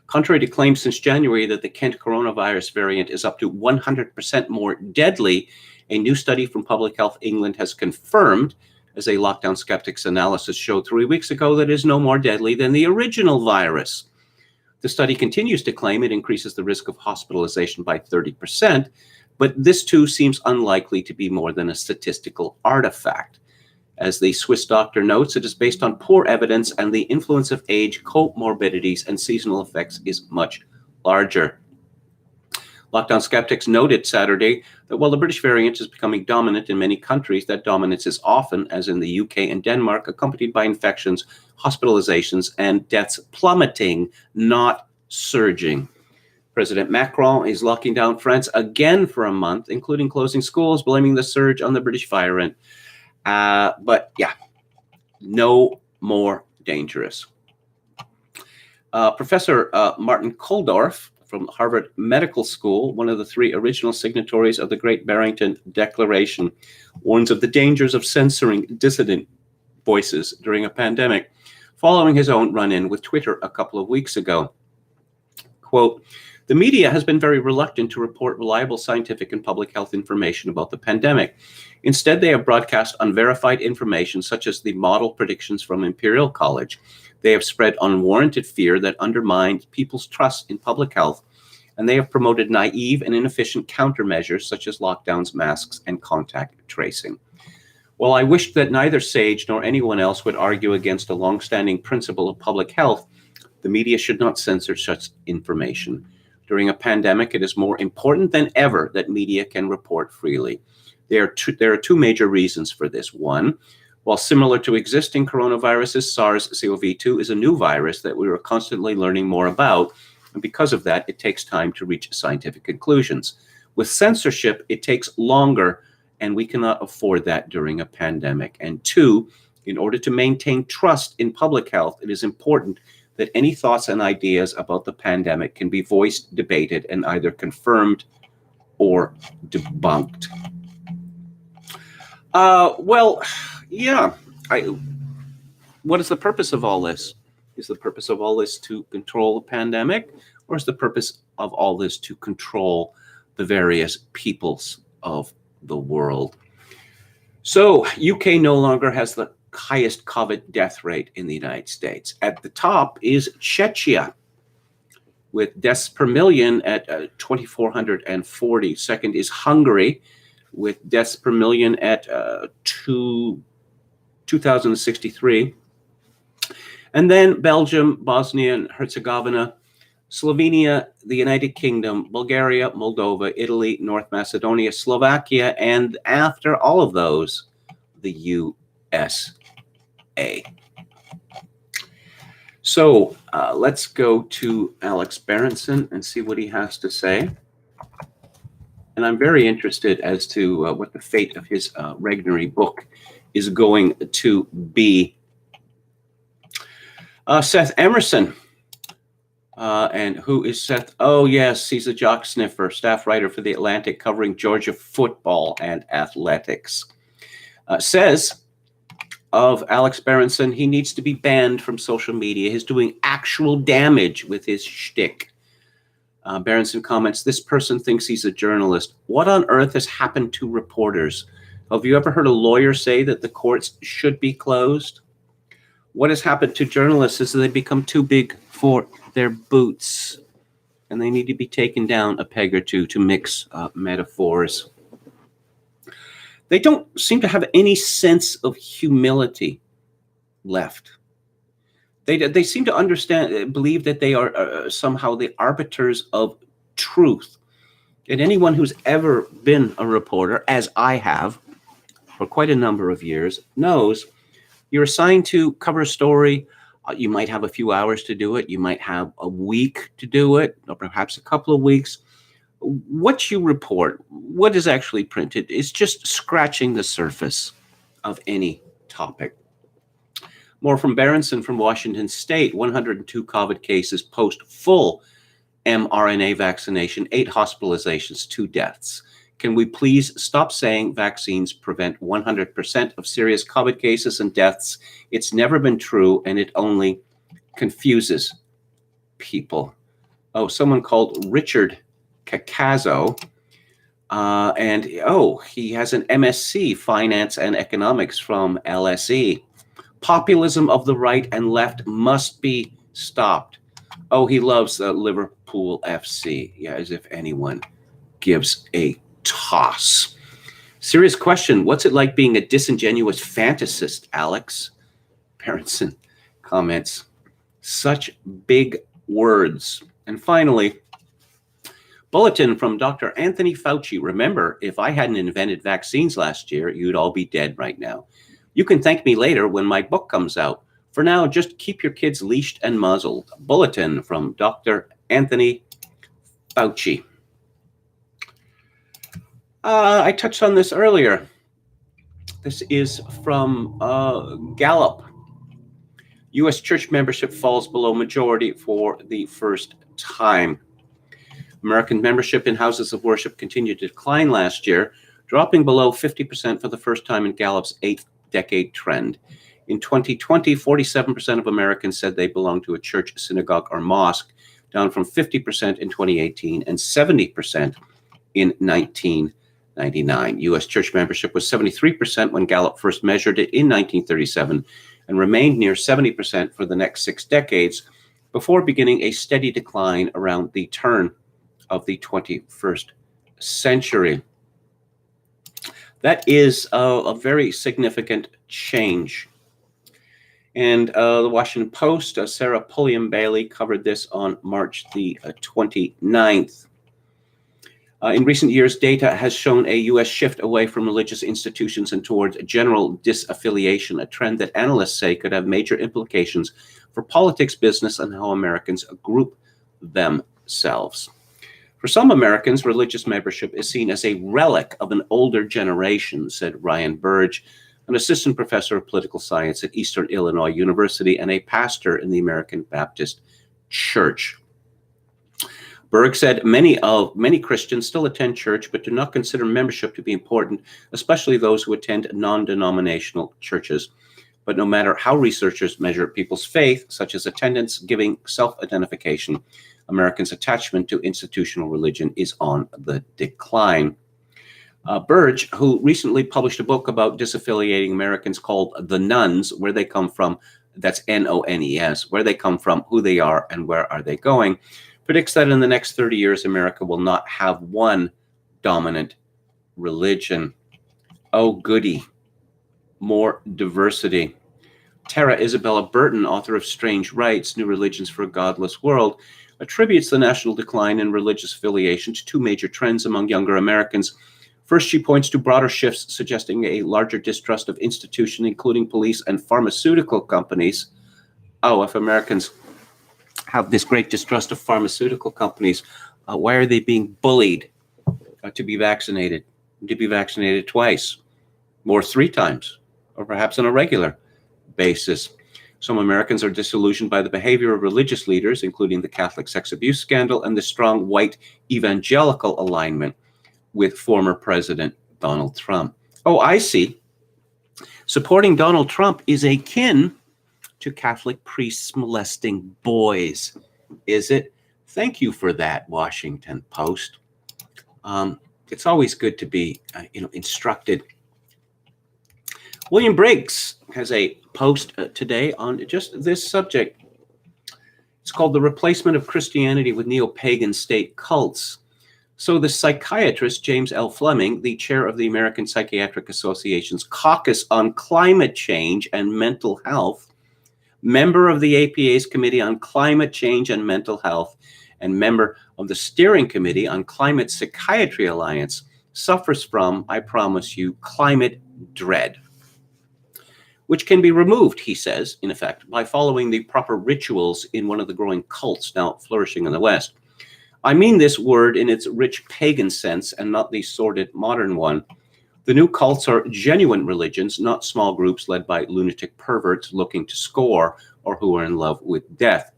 Contrary to claims since January that the Kent coronavirus variant is up to 100% more deadly, a new study from Public Health England has confirmed, as a lockdown skeptics analysis showed 3 weeks ago, that it is no more deadly than the original virus. The study continues to claim it increases the risk of hospitalization by 30%, but this too seems unlikely to be more than a statistical artifact. As the Swiss doctor notes, it is based on poor evidence, and the influence of age, comorbidities, and seasonal effects is much larger. Lockdown skeptics noted Saturday that while the British variant is becoming dominant in many countries, that dominance is often, as in the UK and Denmark, accompanied by infections, hospitalizations, and deaths plummeting, not surging. President Macron is locking down France again for a month, including closing schools, blaming the surge on the British variant. But yeah, no more dangerous. Professor Martin Kulldorff from Harvard Medical School, one of the 3 original signatories of the Great Barrington Declaration, warns of the dangers of censoring dissident voices during a pandemic, following his own run-in with Twitter a couple of weeks ago. Quote, "The media has been very reluctant to report reliable scientific and public health information about the pandemic. Instead, they have broadcast unverified information such as the model predictions from Imperial College. They have spread unwarranted fear that undermined people's trust in public health, and they have promoted naive and inefficient countermeasures such as lockdowns, masks, and contact tracing. While I wished that neither Sage nor anyone else would argue against a long-standing principle of public health, the media should not censor such information. During a pandemic, it is more important than ever that media can report freely. There are 2 major reasons for this. One, while similar to existing coronaviruses, SARS-CoV-2 is a new virus that we are constantly learning more about, and because of that, it takes time to reach scientific conclusions. With censorship, it takes longer, and we cannot afford that during a pandemic. And 2, in order to maintain trust in public health, it is important that any thoughts and ideas about the pandemic can be voiced, debated, and either confirmed or debunked." What is the purpose of all this? Is the purpose of all this to control the pandemic, or is the purpose of all this to control the various peoples of the world? So, UK no longer has the highest COVID death rate in the United States. At the top is Czechia, with deaths per million at 2,440. Second is Hungary, with deaths per million at 2,063. And then Belgium, Bosnia and Herzegovina, Slovenia, the United Kingdom, Bulgaria, Moldova, Italy, North Macedonia, Slovakia, and after all of those, the USA. So let's go to Alex Berenson and see what he has to say. And I'm very interested as to what the fate of his Regnery book is going to be. Seth Emerson. And who is Seth? Oh, yes, he's a jock sniffer, staff writer for The Atlantic, covering Georgia football and athletics. Says of Alex Berenson, he needs to be banned from social media. He's doing actual damage with his shtick. Berenson comments, "This person thinks he's a journalist. What on earth has happened to reporters? Have you ever heard a lawyer say that the courts should be closed? What has happened to journalists is that they become too big for their boots, and they need to be taken down a peg or two, to mix metaphors. They don't seem to have any sense of humility left. They seem to believe that they are somehow the arbiters of truth. And anyone who's ever been a reporter, as I have for quite a number of years, knows you're assigned to cover a story. You might have a few hours to do it. You might have a week to do it, or perhaps a couple of weeks. What you report, what is actually printed, is just scratching the surface of any topic. More from Berenson from Washington State, 102 COVID cases post full mRNA vaccination, 8 hospitalizations, 2 deaths. Can we please stop saying vaccines prevent 100% of serious COVID cases and deaths? It's never been true, and it only confuses people. Oh, someone called Richard Cacazo. He has an MSc, Finance and Economics from LSE. Populism of the right and left must be stopped. Oh, he loves Liverpool FC. Yeah, as if anyone gives a toss. Serious question. What's it like being a disingenuous fantasist, Alex? Parenson comments. Such big words. And finally, bulletin from Dr. Anthony Fauci. Remember, if I hadn't invented vaccines last year, you'd all be dead right now. You can thank me later when my book comes out. For now, just keep your kids leashed and muzzled. Bulletin from Dr. Anthony Fauci. I touched on this earlier. This is from Gallup. U.S. church membership falls below majority for the first time. American membership in houses of worship continued to decline last year, dropping below 50% for the first time in Gallup's 8-decade trend. In 2020, 47% of Americans said they belonged to a church, synagogue, or mosque, down from 50% in 2018 and 70% in 1999. U.S. church membership was 73% when Gallup first measured it in 1937 and remained near 70% for the next 6 decades before beginning a steady decline around the turn of the 21st century. That is a very significant change. And the Washington Post, Sarah Pulliam Bailey covered this on March the 29th. In recent years, data has shown a U.S. shift away from religious institutions and towards general disaffiliation, a trend that analysts say could have major implications for politics, business, and how Americans group themselves. For some Americans, religious membership is seen as a relic of an older generation, said Ryan Burge, an assistant professor of political science at Eastern Illinois University and a pastor in the American Baptist Church. Berg said many Christians still attend church, but do not consider membership to be important, especially those who attend non-denominational churches. But no matter how researchers measure people's faith, such as attendance, giving, self-identification, Americans' attachment to institutional religion is on the decline. Burge, who recently published a book about disaffiliating Americans called The Nuns, Where They Come From, that's N-O-N-E-S, Where They Come From, Who They Are, and Where Are They Going, predicts that in the next 30 years, America will not have one dominant religion. Oh, goody. More diversity. Tara Isabella Burton, author of Strange Rites, New Religions for a Godless World, attributes the national decline in religious affiliation to 2 major trends among younger Americans. First, she points to broader shifts suggesting a larger distrust of institutions, including police and pharmaceutical companies. Oh, if Americans have this great distrust of pharmaceutical companies, why are they being bullied to be vaccinated twice, or 3 times, or perhaps on a regular basis? Some Americans are disillusioned by the behavior of religious leaders, including the Catholic sex abuse scandal and the strong white evangelical alignment with former President Donald Trump. Oh, I see. Supporting Donald Trump is akin to Catholic priests molesting boys, is it? Thank you for that, Washington Post. It's always good to be, instructed. William Briggs has a post today on just this subject. It's called The Replacement of Christianity with Neo-Pagan State Cults. So the psychiatrist, James L. Fleming, the chair of the American Psychiatric Association's Caucus on Climate Change and Mental Health, member of the APA's Committee on Climate Change and Mental Health, and member of the Steering Committee on Climate Psychiatry Alliance, suffers from, I promise you, climate dread, which can be removed, he says, in effect, by following the proper rituals in one of the growing cults now flourishing in the West. I mean this word in its rich pagan sense and not the sordid modern one. The new cults are genuine religions, not small groups led by lunatic perverts looking to score or who are in love with death.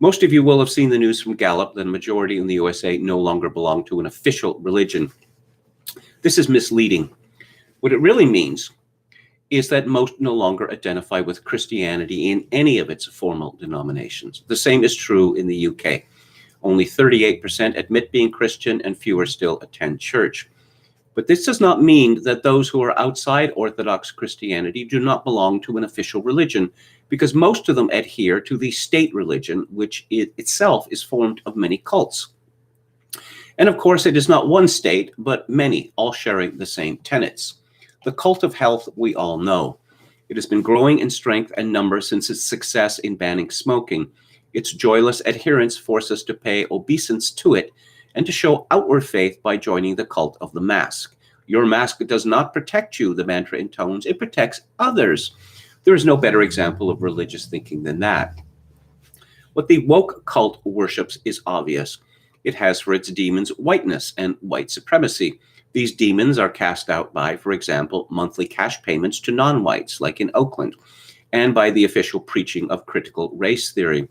Most of you will have seen the news from Gallup that a majority in the USA no longer belong to an official religion. This is misleading. What it really means is that most no longer identify with Christianity in any of its formal denominations. The same is true in the UK. Only 38% admit being Christian and fewer still attend church. But this does not mean that those who are outside Orthodox Christianity do not belong to an official religion, because most of them adhere to the state religion, which itself is formed of many cults. And of course, it is not one state, but many, all sharing the same tenets. The cult of health we all know. It has been growing in strength and number since its success in banning smoking. Its joyless adherents force us to pay obeisance to it and to show outward faith by joining the cult of the mask. Your mask does not protect you, the mantra intones. It protects others. There is no better example of religious thinking than that. What the woke cult worships is obvious. It has for its demons whiteness and white supremacy. These demons are cast out by, for example, monthly cash payments to non-whites, like in Oakland, and by the official preaching of critical race theory.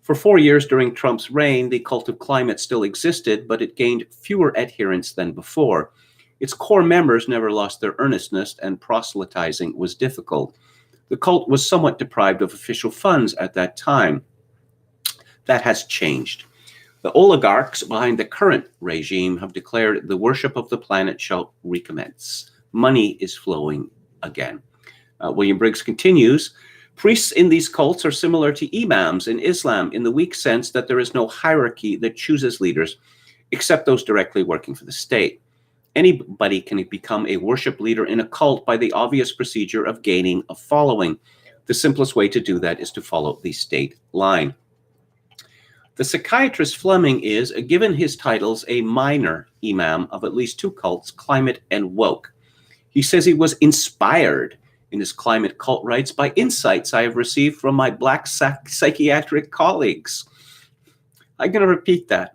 For 4 years during Trump's reign, the cult of climate still existed, but it gained fewer adherents than before. Its core members never lost their earnestness, and proselytizing was difficult. The cult was somewhat deprived of official funds at that time. That has changed. The oligarchs behind the current regime have declared the worship of the planet shall recommence. Money is flowing again. William Briggs continues, priests in these cults are similar to imams in Islam in the weak sense that there is no hierarchy that chooses leaders except those directly working for the state. Anybody can become a worship leader in a cult by the obvious procedure of gaining a following. The simplest way to do that is to follow the state line. The psychiatrist Fleming is, given his titles, a minor imam of at least two cults, climate and woke. He says he was inspired in his climate cult rights by insights I have received from my black psychiatric colleagues. I'm going to repeat that.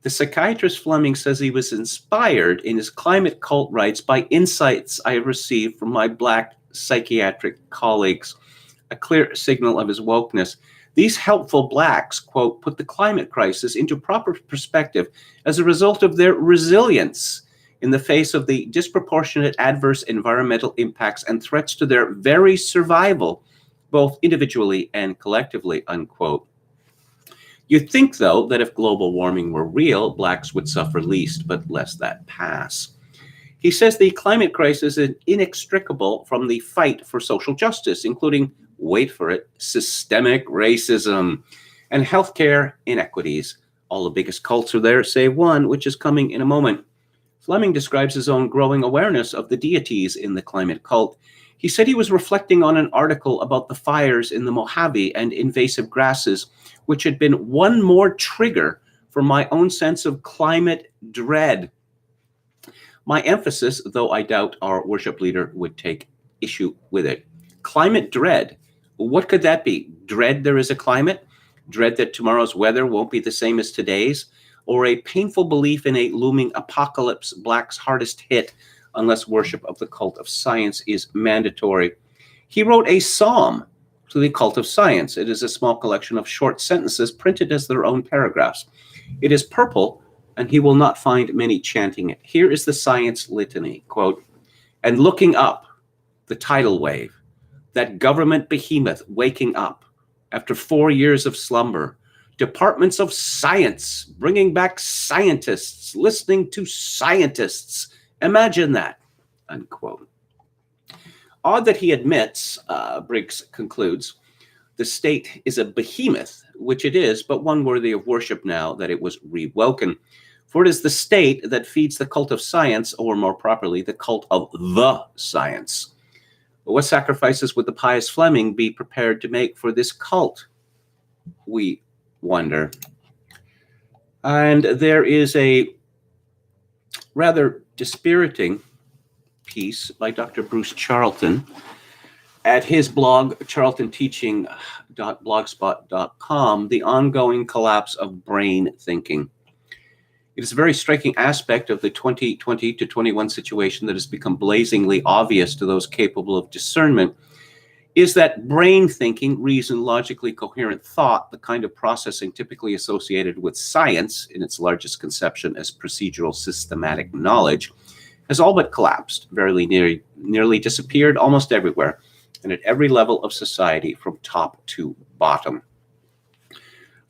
The psychiatrist Fleming says he was inspired in his climate cult rights by insights I have received from my black psychiatric colleagues, a clear signal of his wokeness. These helpful blacks, quote, put the climate crisis into proper perspective as a result of their resilience in the face of the disproportionate adverse environmental impacts and threats to their very survival, both individually and collectively, unquote. You'd think, though, that if global warming were real, blacks would suffer least, but let that pass. He says the climate crisis is inextricable from the fight for social justice, including, wait for it, systemic racism and healthcare inequities. All the biggest cults are there, save one, which is coming in a moment. Fleming describes his own growing awareness of the deities in the climate cult. He said he was reflecting on an article about the fires in the Mojave and invasive grasses, which had been one more trigger for my own sense of climate dread. My emphasis, though I doubt our worship leader would take issue with it. Climate dread. What could that be? Dread there is a climate? Dread that tomorrow's weather won't be the same as today's? Or a painful belief in a looming apocalypse, Black's hardest hit, unless worship of the cult of science is mandatory? He wrote a psalm to the cult of science. It is a small collection of short sentences printed as their own paragraphs. It is purple, and he will not find many chanting it. Here is the science litany, quote, and looking up, the tidal wave, that government behemoth waking up after 4 years of slumber, departments of science bringing back scientists, listening to scientists. Imagine that, unquote. Odd that he admits, Briggs concludes, the state is a behemoth, which it is, but one worthy of worship now that it was rewoken. For it is the state that feeds the cult of science, or more properly, the cult of the science. What sacrifices would the pious Fleming be prepared to make for this cult? We wonder. And there is a rather dispiriting piece by Dr. Bruce Charlton at his blog, charltonteaching.blogspot.com, The Ongoing Collapse of Brain Thinking. It is a very striking aspect of the 2020 to 21 situation that has become blazingly obvious to those capable of discernment, is that brain thinking, reason, logically coherent thought, the kind of processing typically associated with science in its largest conception as procedural systematic knowledge, has all but collapsed, nearly disappeared almost everywhere, and at every level of society from top to bottom.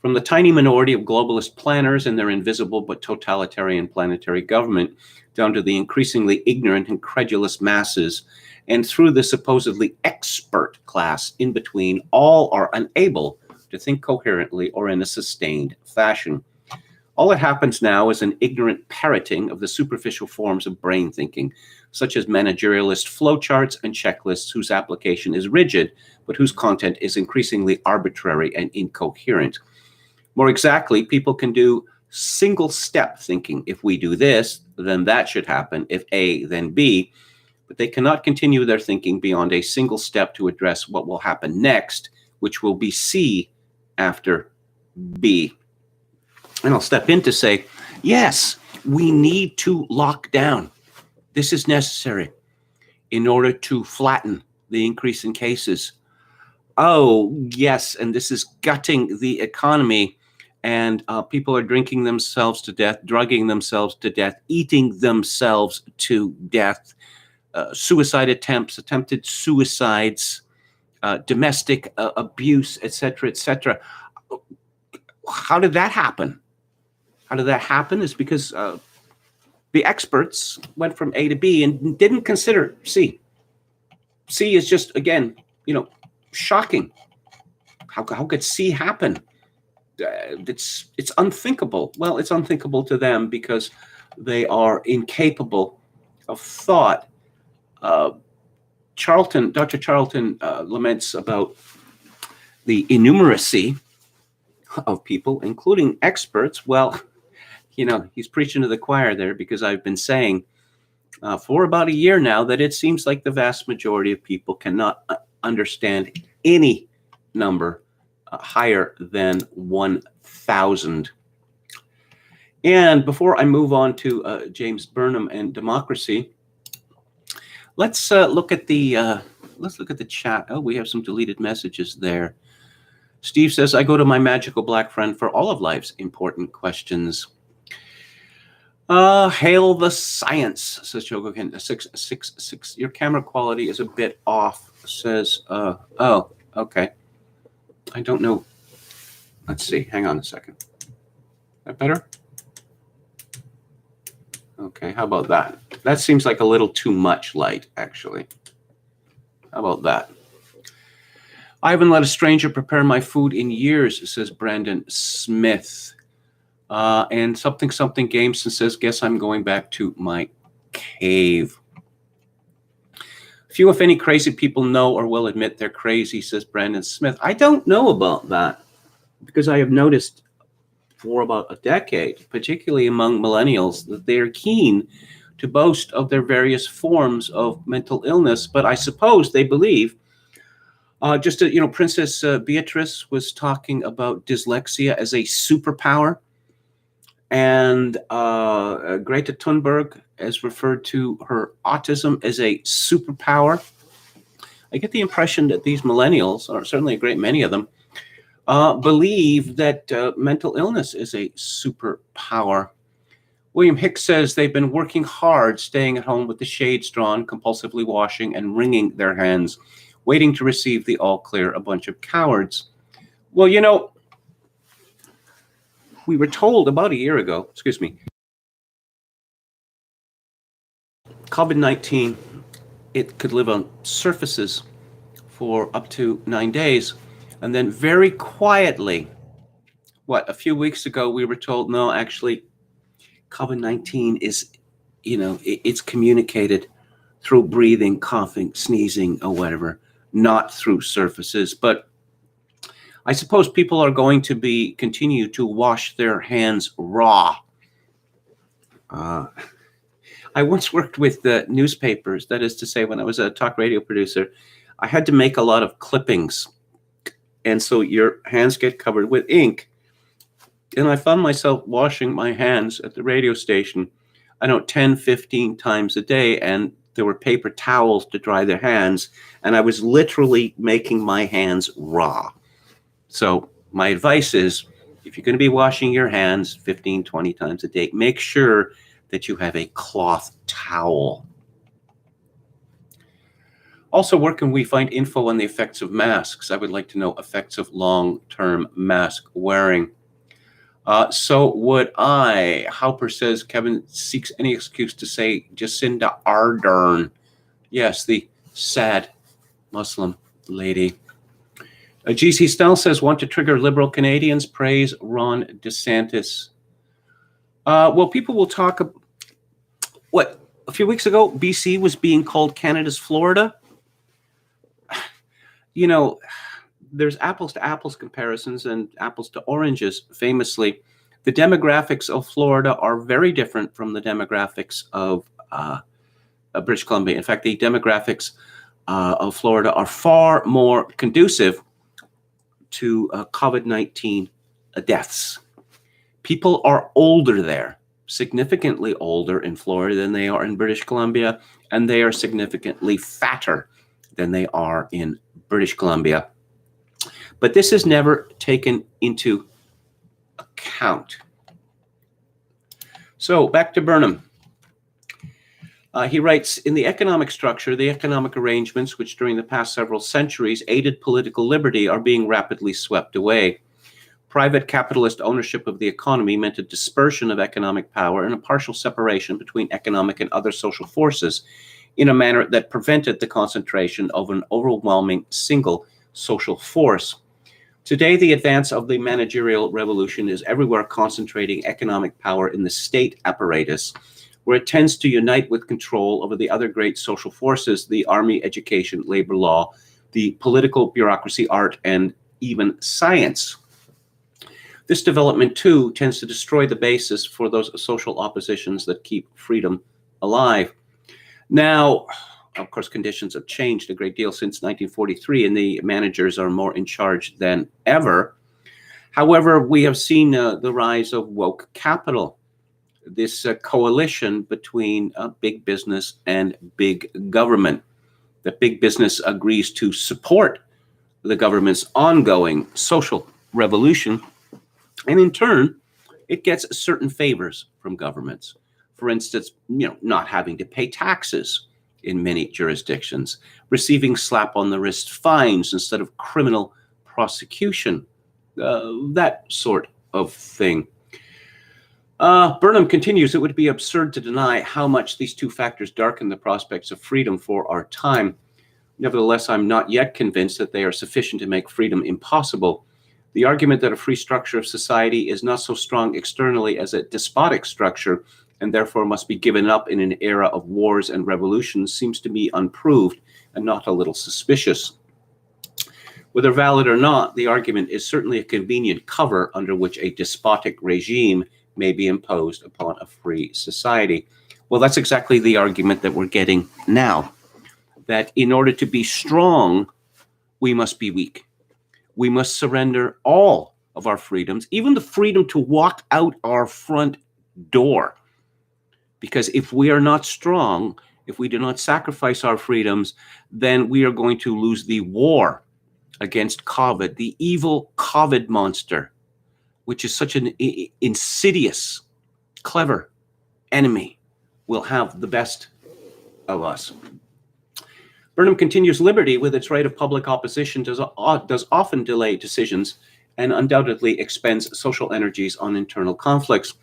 From the tiny minority of globalist planners and their invisible but totalitarian planetary government, down to the increasingly ignorant and credulous masses, and through the supposedly expert class in between, all are unable to think coherently or in a sustained fashion. All that happens now is an ignorant parroting of the superficial forms of brain thinking, such as managerialist flowcharts and checklists whose application is rigid, but whose content is increasingly arbitrary and incoherent. More exactly, people can do single-step thinking. If we do this, then that should happen. If A, then B. But they cannot continue their thinking beyond a single step to address what will happen next, which will be C after B. And I'll step in to say, yes, we need to lock down. This is necessary in order to flatten the increase in cases. Oh, yes, and this is gutting the economy. And people are drinking themselves to death, drugging themselves to death, eating themselves to death, suicide attempts, attempted suicides, domestic abuse, etc., etc. How did that happen? How did that happen is because the experts went from A to B and didn't consider C. C is just, again, shocking. How could C happen? It's unthinkable. Well, it's unthinkable to them because they are incapable of thought. Dr. Charlton laments about the innumeracy of people, including experts. Well, he's preaching to the choir there, because I've been saying for about a year now that it seems like the vast majority of people cannot understand any number higher than 1,000. And before I move on to James Burnham and democracy, let's look at the chat. Oh, we have some deleted messages there. Steve says, I go to my magical black friend for all of life's important questions. Hail the science, says Jogokin. 666. Your camera quality is a bit off, says, oh, okay. I don't know. Let's see. Hang on a second. Is that better? Okay, how about that? That seems like a little too much light, actually. How about that? I haven't let a stranger prepare my food in years, says Brandon Smith. And something Gameson says, guess I'm going back to my cave. Few, if any, crazy people know or will admit they're crazy, says Brandon Smith. I don't know about that, because I have noticed for about a decade, particularly among millennials, that they are keen to boast of their various forms of mental illness. But I suppose they believe, Princess Beatrice was talking about dyslexia as a superpower. And Greta Thunberg has referred to her autism as a superpower. I get the impression that these millennials, or certainly a great many of them, believe that mental illness is a superpower. William Hicks says they've been working hard, staying at home with the shades drawn, compulsively washing and wringing their hands, waiting to receive the all clear, a bunch of cowards. Well, we were told about a year ago, COVID-19, it could live on surfaces for up to 9 days. And then very quietly, a few weeks ago, we were told, no, actually, COVID-19 is, it's communicated through breathing, coughing, sneezing, or whatever, not through surfaces. But I suppose people are going to continue to wash their hands raw. I once worked with the newspapers. That is to say, when I was a talk radio producer, I had to make a lot of clippings. And so your hands get covered with ink. And I found myself washing my hands at the radio station, 10, 15 times a day. And there were paper towels to dry their hands. And I was literally making my hands raw. So my advice is, if you're going to be washing your hands 15, 20 times a day, make sure that you have a cloth towel. Also, where can we find info on the effects of masks? I would like to know effects of long-term mask wearing. So would I. Halper says Kevin seeks any excuse to say Jacinda Ardern. Yes, the sad Muslim lady. GC Snell says, want to trigger liberal Canadians, praise Ron DeSantis. Well, people will talk. What, a few weeks ago, BC was being called Canada's Florida. You know, there's apples to apples comparisons and apples to oranges. Famously, the demographics of Florida are very different from the demographics of British Columbia. In fact, the demographics of Florida are far more conducive to COVID-19 deaths. People are older there, significantly older in Florida than they are in British Columbia, and they are significantly fatter than they are in British Columbia. But this is never taken into account. So back to Burnham. He writes, in the economic structure, the economic arrangements which during the past several centuries aided political liberty are being rapidly swept away. Private capitalist ownership of the economy meant a dispersion of economic power and a partial separation between economic and other social forces in a manner that prevented the concentration of an overwhelming single social force. Today, the advance of the managerial revolution is everywhere concentrating economic power in the state apparatus, where it tends to unite with control over the other great social forces, the army, education, labor law, the political bureaucracy, art, and even science. This development, too, tends to destroy the basis for those social oppositions that keep freedom alive. Now, of course, conditions have changed a great deal since 1943, and the managers are more in charge than ever. However, we have seen the rise of woke capital, this coalition between big business and big government. That big business agrees to support the government's ongoing social revolution, and in turn, it gets certain favors from governments. For instance, not having to pay taxes in many jurisdictions, receiving slap on the wrist fines instead of criminal prosecution, that sort of thing. Burnham continues, it would be absurd to deny how much these two factors darken the prospects of freedom for our time. Nevertheless, I'm not yet convinced that they are sufficient to make freedom impossible. The argument that a free structure of society is not so strong externally as a despotic structure and therefore must be given up in an era of wars and revolutions seems to me unproved and not a little suspicious. Whether valid or not, the argument is certainly a convenient cover under which a despotic regime may be imposed upon a free society. Well, that's exactly the argument that we're getting now, that in order to be strong, we must be weak. We must surrender all of our freedoms, even the freedom to walk out our front door. Because if we are not strong, if we do not sacrifice our freedoms, then we are going to lose the war against COVID, the evil COVID monster, which is such an insidious, clever enemy, will have the best of us. Burnham continues, liberty, with its right of public opposition, does often delay decisions and undoubtedly expends social energies on internal conflicts.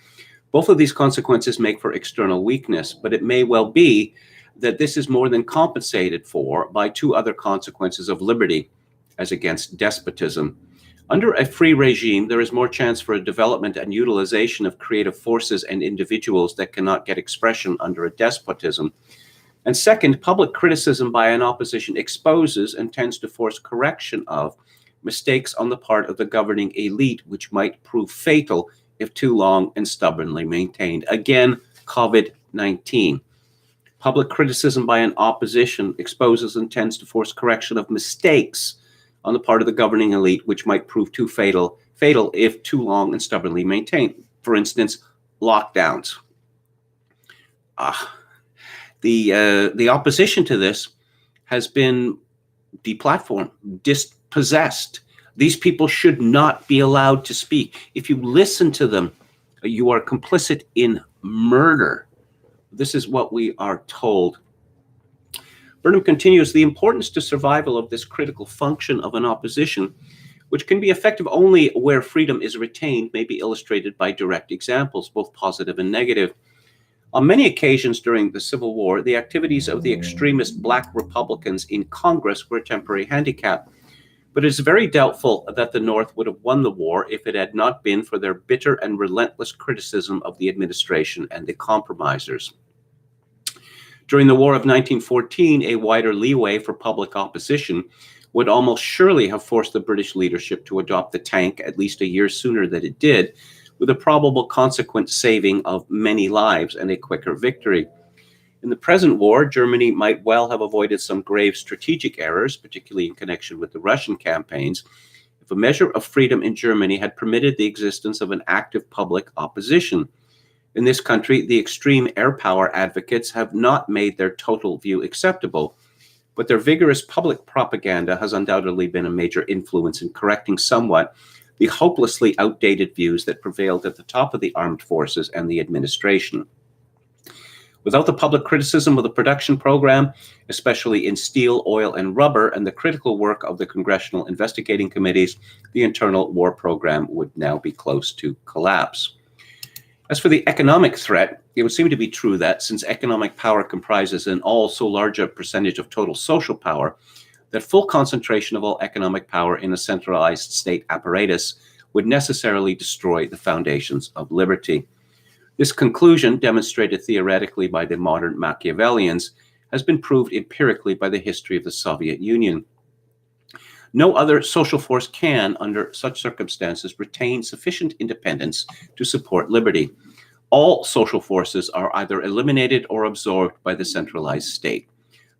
Both of these consequences make for external weakness, but it may well be that this is more than compensated for by two other consequences of liberty as against despotism. Under a free regime, there is more chance for a development and utilization of creative forces and individuals that cannot get expression under a despotism. And second, public criticism by an opposition exposes and tends to force correction of mistakes on the part of the governing elite, which might prove fatal if too long and stubbornly maintained. Again, COVID-19. Public criticism by an opposition exposes and tends to force correction of mistakes on the part of the governing elite, which might prove too fatal if too long and stubbornly maintained. For instance, lockdowns. The opposition to this has been deplatformed, dispossessed. These people should not be allowed to speak. If you listen to them, you are complicit in murder. This is what we are told. Burnham continues, the importance to survival of this critical function of an opposition, which can be effective only where freedom is retained, may be illustrated by direct examples, both positive and negative. On many occasions during the Civil War, the activities of the extremist Black Republicans in Congress were a temporary handicap. But it is very doubtful that the North would have won the war if it had not been for their bitter and relentless criticism of the administration and the compromisers. During the War of 1914, a wider leeway for public opposition would almost surely have forced the British leadership to adopt the tank at least a year sooner than it did, with a probable consequent saving of many lives and a quicker victory. In the present war, Germany might well have avoided some grave strategic errors, particularly in connection with the Russian campaigns, if a measure of freedom in Germany had permitted the existence of an active public opposition. In this country, the extreme air power advocates have not made their total view acceptable, but their vigorous public propaganda has undoubtedly been a major influence in correcting somewhat the hopelessly outdated views that prevailed at the top of the armed forces and the administration. Without the public criticism of the production program, especially in steel, oil, and rubber, and the critical work of the congressional investigating committees, the internal war program would now be close to collapse. As for the economic threat, it would seem to be true that since economic power comprises an all so large a percentage of total social power, that full concentration of all economic power in a centralized state apparatus would necessarily destroy the foundations of liberty. This conclusion, demonstrated theoretically by the modern Machiavellians, has been proved empirically by the history of the Soviet Union. No other social force can, under such circumstances, retain sufficient independence to support liberty. All social forces are either eliminated or absorbed by the centralized state.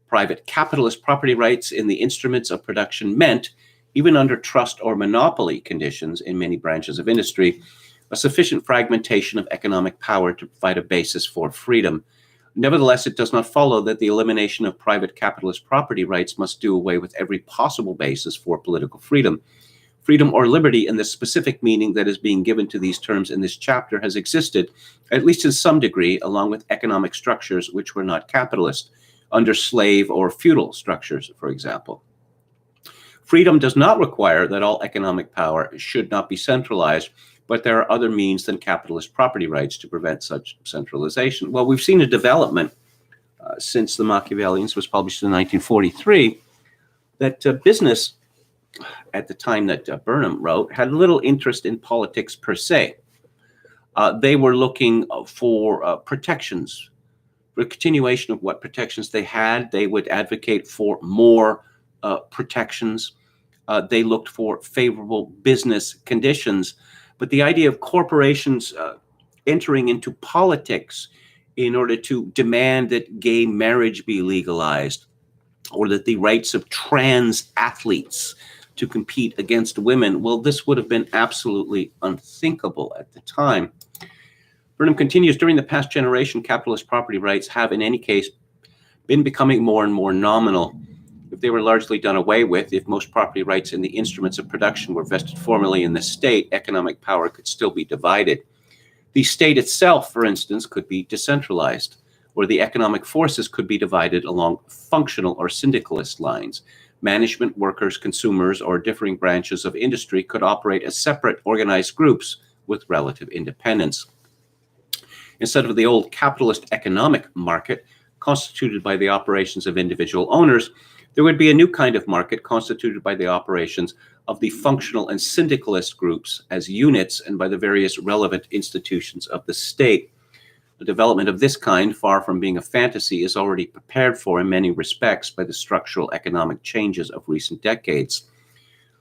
Private capitalist property rights in the instruments of production meant, even under trust or monopoly conditions in many branches of industry, a sufficient fragmentation of economic power to provide a basis for freedom. Nevertheless, it does not follow that the elimination of private capitalist property rights must do away with every possible basis for political freedom. Freedom or liberty in the specific meaning that is being given to these terms in this chapter has existed, at least in some degree, along with economic structures which were not capitalist, under slave or feudal structures, for example. Freedom does not require that all economic power should not be centralized, but there are other means than capitalist property rights to prevent such centralization. Well, we've seen a development since the Machiavellians was published in 1943, that business, at the time that Burnham wrote, had little interest in politics per se. They were looking for protections, for a continuation of what protections they had. They would advocate for more protections. They looked for favorable business conditions. But the idea of corporations entering into politics in order to demand that gay marriage be legalized, or that the rights of trans athletes to compete against women, well, this would have been absolutely unthinkable at the time. Burnham continues, during the past generation, capitalist property rights have, in any case, been becoming more and more nominal. If they were largely done away with, if most property rights in the instruments of production were vested formally in the state, economic power could still be divided. The state itself, for instance, could be decentralized, or the economic forces could be divided along functional or syndicalist lines. Management, workers, consumers, or differing branches of industry could operate as separate organized groups with relative independence. Instead of the old capitalist economic market constituted by the operations of individual owners, there would be a new kind of market constituted by the operations of the functional and syndicalist groups as units and by the various relevant institutions of the state. The development of this kind, far from being a fantasy, is already prepared for in many respects by the structural economic changes of recent decades.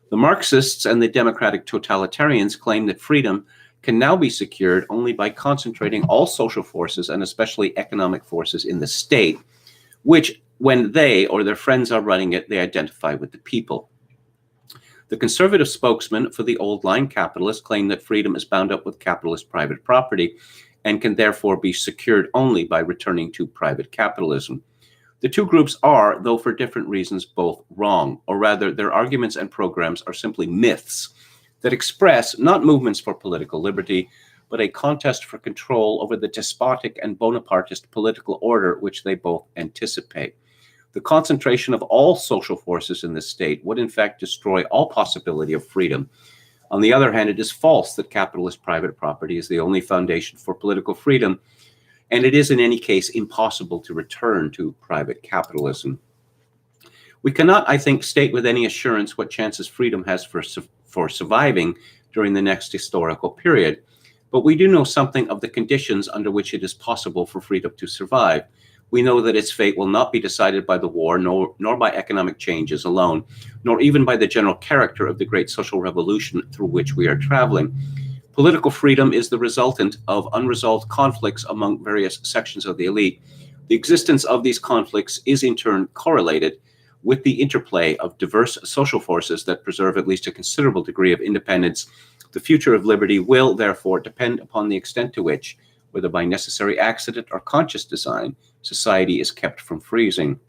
The Marxists and the democratic totalitarians claim that freedom can now be secured only by concentrating all social forces and especially economic forces in the state, which, when they or their friends are running it, they identify with the people. The conservative spokesman for the old line capitalists claim that freedom is bound up with capitalist private property and can therefore be secured only by returning to private capitalism. The two groups are, though for different reasons, both wrong, or rather their arguments and programs are simply myths that express not movements for political liberty, but a contest for control over the despotic and Bonapartist political order which they both anticipate. The concentration of all social forces in the state would in fact destroy all possibility of freedom. On the other hand, it is false that capitalist private property is the only foundation for political freedom, and it is in any case impossible to return to private capitalism. We cannot, I think, state with any assurance what chances freedom has for surviving during the next historical period, but we do know something of the conditions under which it is possible for freedom to survive. We know that its fate will not be decided by the war, nor by economic changes alone, nor even by the general character of the great social revolution through which we are traveling. Political freedom is the resultant of unresolved conflicts among various sections of the elite. The existence of these conflicts is in turn correlated with the interplay of diverse social forces that preserve at least a considerable degree of independence. The future of liberty will, therefore, depend upon the extent to which, whether by necessary accident or conscious design, society is kept from freezing.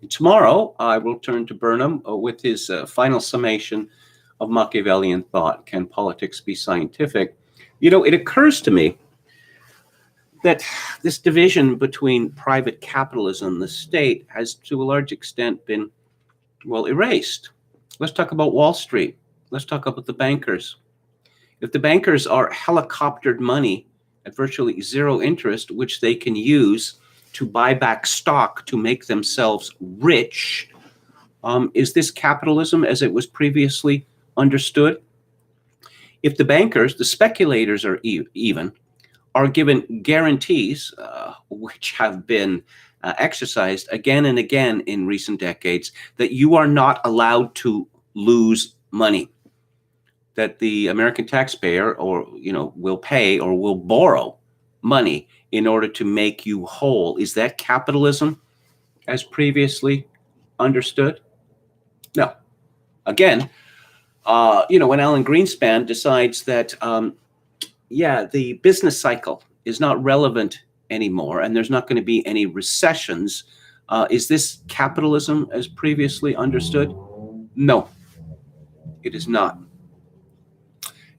And tomorrow, I will turn to Burnham with his final summation of Machiavellian thought. Can politics be scientific? You know, it occurs to me that this division between private capitalism and the state has to a large extent been, well, erased. Let's talk about Wall Street. Let's talk about the bankers. If the bankers are helicoptered money at virtually zero interest, which they can use to buy back stock to make themselves rich, is this capitalism as it was previously understood? If the bankers, the speculators are even, are given guarantees, which have been exercised again and again in recent decades, that you are not allowed to lose money, that the American taxpayer will pay or will borrow money in order to make you whole. Is that capitalism as previously understood? No. Again, when Alan Greenspan decides that the business cycle is not relevant anymore and there's not going to be any recessions, is this capitalism as previously understood? No, it is not.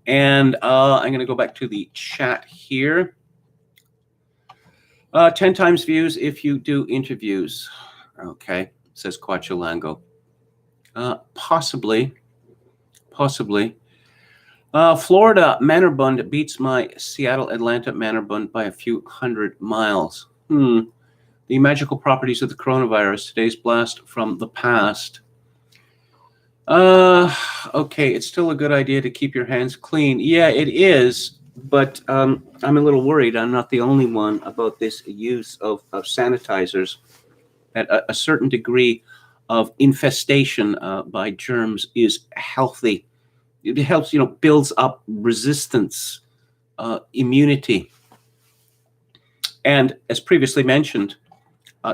And I'm going to go back to the chat here. 10 times views if you do interviews. Okay, says Quachulango. Possibly. Florida Mannerbund beats my Seattle Atlanta Mannerbund by a few hundred miles. The magical properties of the coronavirus, today's blast from the past. Okay, it's still a good idea to keep your hands clean. Yeah, it is, but I'm a little worried. I'm not the only one about this use of sanitizers. At a certain degree of infestation by germs is healthy. It helps, builds up resistance, immunity. And as previously mentioned,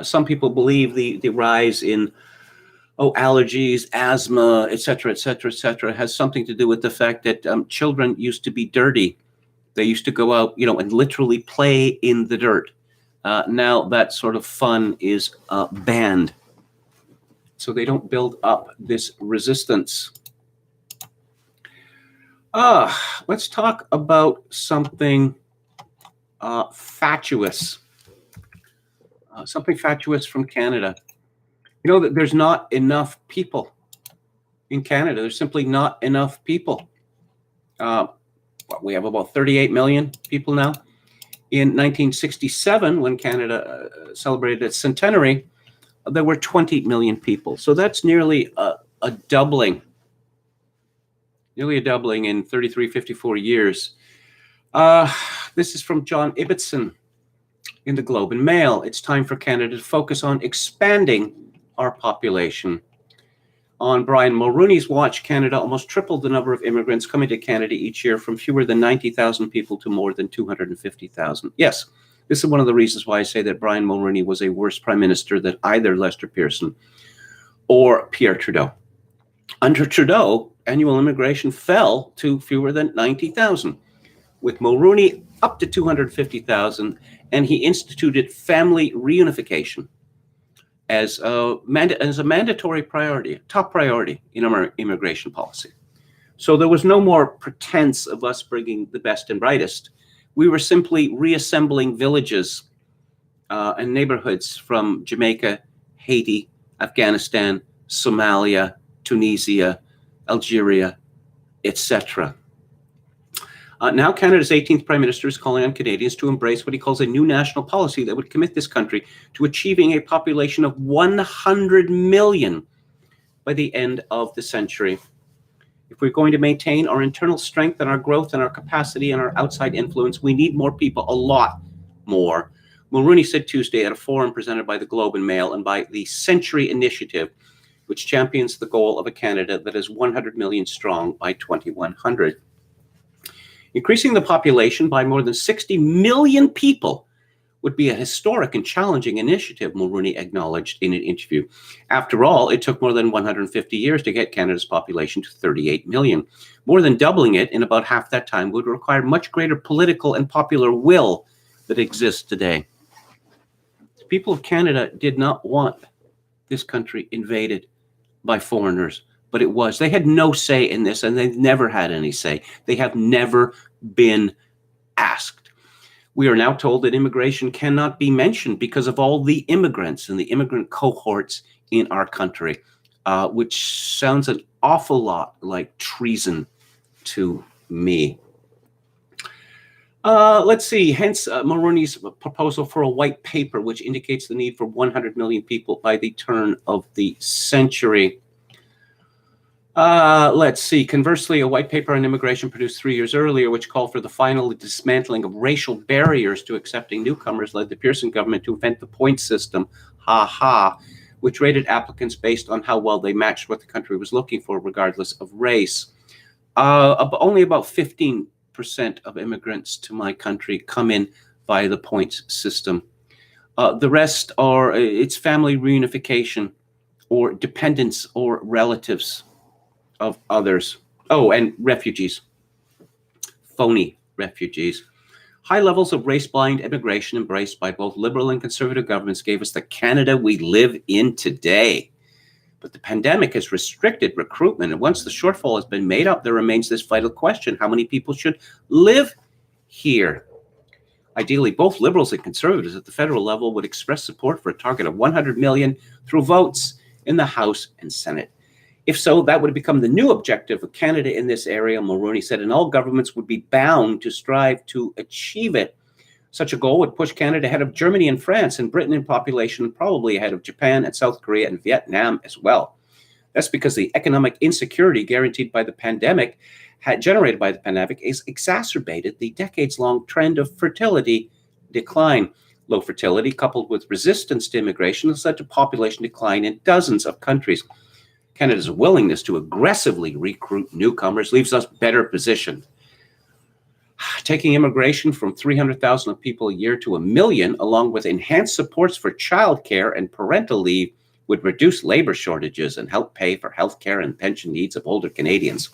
some people believe the rise in allergies, asthma, et cetera, has something to do with the fact that children used to be dirty. They used to go out, and literally play in the dirt. Now that sort of fun is banned. So they don't build up this resistance. Let's talk about something fatuous. Something fatuous from Canada. That there's not enough people in Canada. There's simply not enough people. We have about 38 million people now. In 1967, when Canada celebrated its centenary, there were 20 million people. So that's nearly a doubling. Nearly a doubling in 54 years. This is from John Ibbotson in the Globe and Mail. It's time for Canada to focus on expanding our population. On Brian Mulrooney's watch, Canada almost tripled the number of immigrants coming to Canada each year from fewer than 90,000 people to more than 250,000. Yes, this is one of the reasons why I say that Brian Mulroney was a worse prime minister than either Lester Pearson or Pierre Trudeau. Under Trudeau, annual immigration fell to fewer than 90,000. With Mulroney up to 250,000, and he instituted family reunification as a mandatory priority, top priority in our immigration policy. So there was no more pretense of us bringing the best and brightest. We were simply reassembling villages and neighborhoods from Jamaica, Haiti, Afghanistan, Somalia, Tunisia, Algeria, etc. Now Canada's 18th Prime Minister is calling on Canadians to embrace what he calls a new national policy that would commit this country to achieving a population of 100 million by the end of the century. If we're going to maintain our internal strength and our growth and our capacity and our outside influence, we need more people, a lot more. Mulroney said Tuesday at a forum presented by the Globe and Mail and by the Century Initiative, which champions the goal of a Canada that is 100 million strong by 2100. Increasing the population by more than 60 million people would be a historic and challenging initiative, Mulroney acknowledged in an interview. After all, it took more than 150 years to get Canada's population to 38 million. More than doubling it in about half that time would require much greater political and popular will that exists today. The people of Canada did not want this country invaded by foreigners, but it was. They had no say in this, and they've never had any say. They have never been asked. We are now told that immigration cannot be mentioned because of all the immigrants and the immigrant cohorts in our country, which sounds an awful lot like treason to me. Let's see, hence Mulroney's proposal for a white paper, which indicates the need for 100 million people by the turn of the century. Let's see. Conversely, a white paper on immigration produced 3 years earlier, which called for the final dismantling of racial barriers to accepting newcomers, led the Pearson government to invent the point system, which rated applicants based on how well they matched what the country was looking for, regardless of race. Only about 15% of immigrants to my country come in via the points system. The rest are it's family reunification or dependents or relatives of others. Oh, and refugees. Phony refugees. High levels of race-blind immigration embraced by both Liberal and Conservative governments gave us the Canada we live in today. But the pandemic has restricted recruitment, and once the shortfall has been made up, there remains this vital question: how many people should live here? Ideally, both Liberals and Conservatives at the federal level would express support for a target of 100 million through votes in the House and Senate. If so, that would become the new objective of Canada in this area, Mulroney said, and all governments would be bound to strive to achieve it. Such a goal would push Canada ahead of Germany and France and Britain in population, probably ahead of Japan and South Korea and Vietnam as well. That's because the economic insecurity generated by the pandemic is exacerbated the decades-long trend of fertility decline. Low fertility, coupled with resistance to immigration, has led to population decline in dozens of countries. Canada's willingness to aggressively recruit newcomers leaves us better positioned. Taking immigration from 300,000 people a year to 1 million, along with enhanced supports for childcare and parental leave, would reduce labor shortages and help pay for healthcare and pension needs of older Canadians.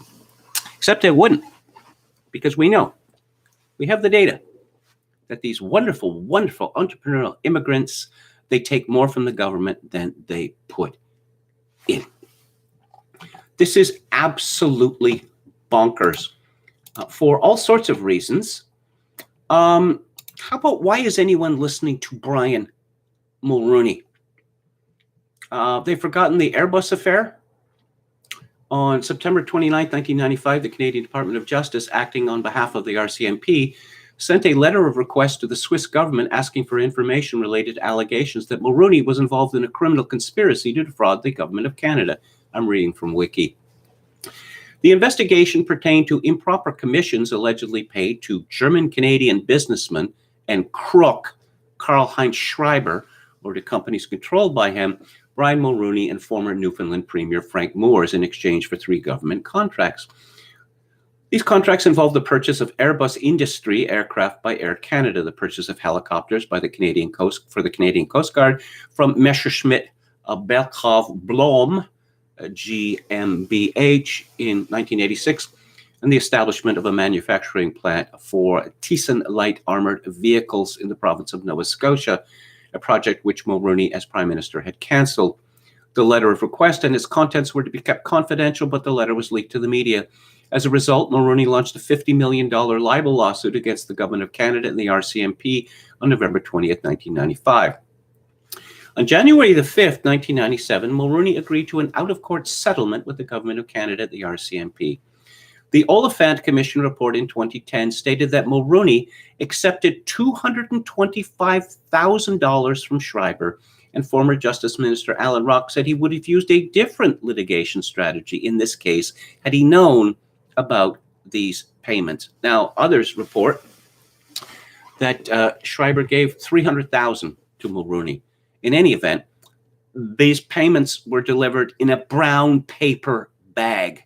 Except it wouldn't, because we know, we have the data, that these wonderful, wonderful entrepreneurial immigrants, they take more from the government than they put in. This is absolutely bonkers for all sorts of reasons. How about, why is anyone listening to Brian Mulroney? They've forgotten the Airbus affair. On September 29, 1995, the Canadian Department of Justice, acting on behalf of the RCMP, sent a letter of request to the Swiss government asking for information related to allegations that Mulroney was involved in a criminal conspiracy to defraud the government of Canada. I'm reading from Wiki. The investigation pertained to improper commissions allegedly paid to German-Canadian businessman and crook Karl-Heinz Schreiber, or to companies controlled by him, Brian Mulroney and former Newfoundland Premier Frank Moores, in exchange for 3 government contracts. These contracts involved the purchase of Airbus Industrie aircraft by Air Canada, the purchase of helicopters by the Canadian Coast Guard from Messerschmitt Bellkov Blom GmbH in 1986, and the establishment of a manufacturing plant for Thyssen light armored vehicles in the province of Nova Scotia, a project which Mulroney, as Prime Minister, had cancelled. The letter of request and its contents were to be kept confidential, but the letter was leaked to the media. As a result, Mulroney launched a $50 million libel lawsuit against the government of Canada and the RCMP on November 20th, 1995. On January the 5th, 1997, Mulroney agreed to an out-of-court settlement with the government of Canada and the RCMP. The Oliphant Commission report in 2010 stated that Mulroney accepted $225,000 from Schreiber, and former Justice Minister Alan Rock said he would have used a different litigation strategy in this case had he known about these payments. Now, others report that Schreiber gave $300,000 to Mulroney. In any event, these payments were delivered in a brown paper bag.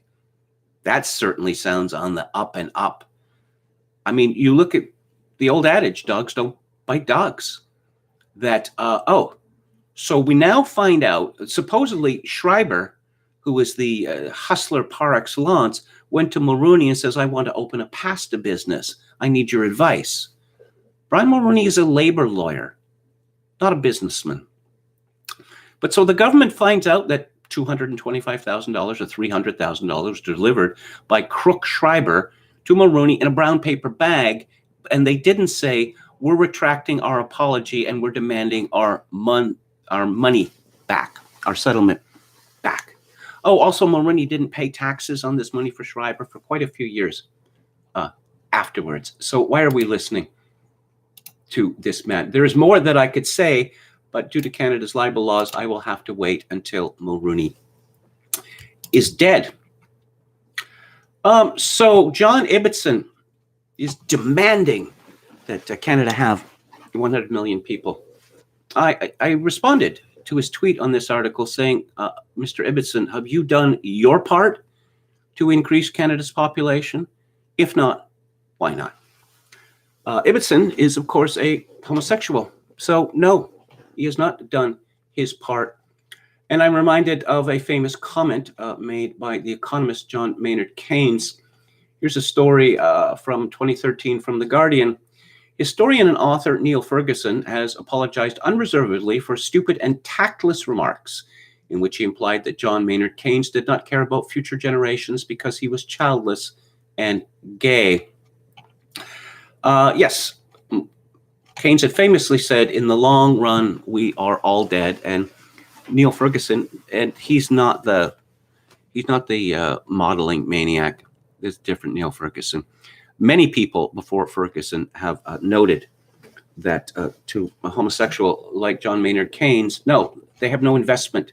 That certainly sounds on the up and up. I mean, you look at the old adage, dogs don't bite dogs. So we now find out, supposedly Schreiber, who is the hustler par excellence, went to Mulroney and says, I want to open a pasta business. I need your advice. Brian Mulroney is a labor lawyer, not a businessman. But so the government finds out that $225,000 or $300,000 delivered by crook Schreiber to Mulroney in a brown paper bag, and they didn't say, we're retracting our apology and we're demanding our money back, our settlement back. Oh, also Mulroney didn't pay taxes on this money for Schreiber for quite a few years afterwards. So why are we listening to this man? There is more that I could say, but due to Canada's libel laws, I will have to wait until Mulroney is dead. So John Ibbitson is demanding that Canada have 100 million people. I responded to his tweet on this article saying, Mr. Ibbitson, have you done your part to increase Canada's population? If not, why not? Ibbitson is, of course, a homosexual. So no, he has not done his part. And I'm reminded of a famous comment made by the economist John Maynard Keynes. Here's a story from 2013 from The Guardian. Historian and author Neil Ferguson has apologized unreservedly for stupid and tactless remarks in which he implied that John Maynard Keynes did not care about future generations because he was childless and gay. Yes, Keynes had famously said, in the long run, we are all dead. And Neil Ferguson, and he's not the modeling maniac. There's a different Neil Ferguson. Many people before Ferguson have noted that to a homosexual like John Maynard Keynes, no, they have no investment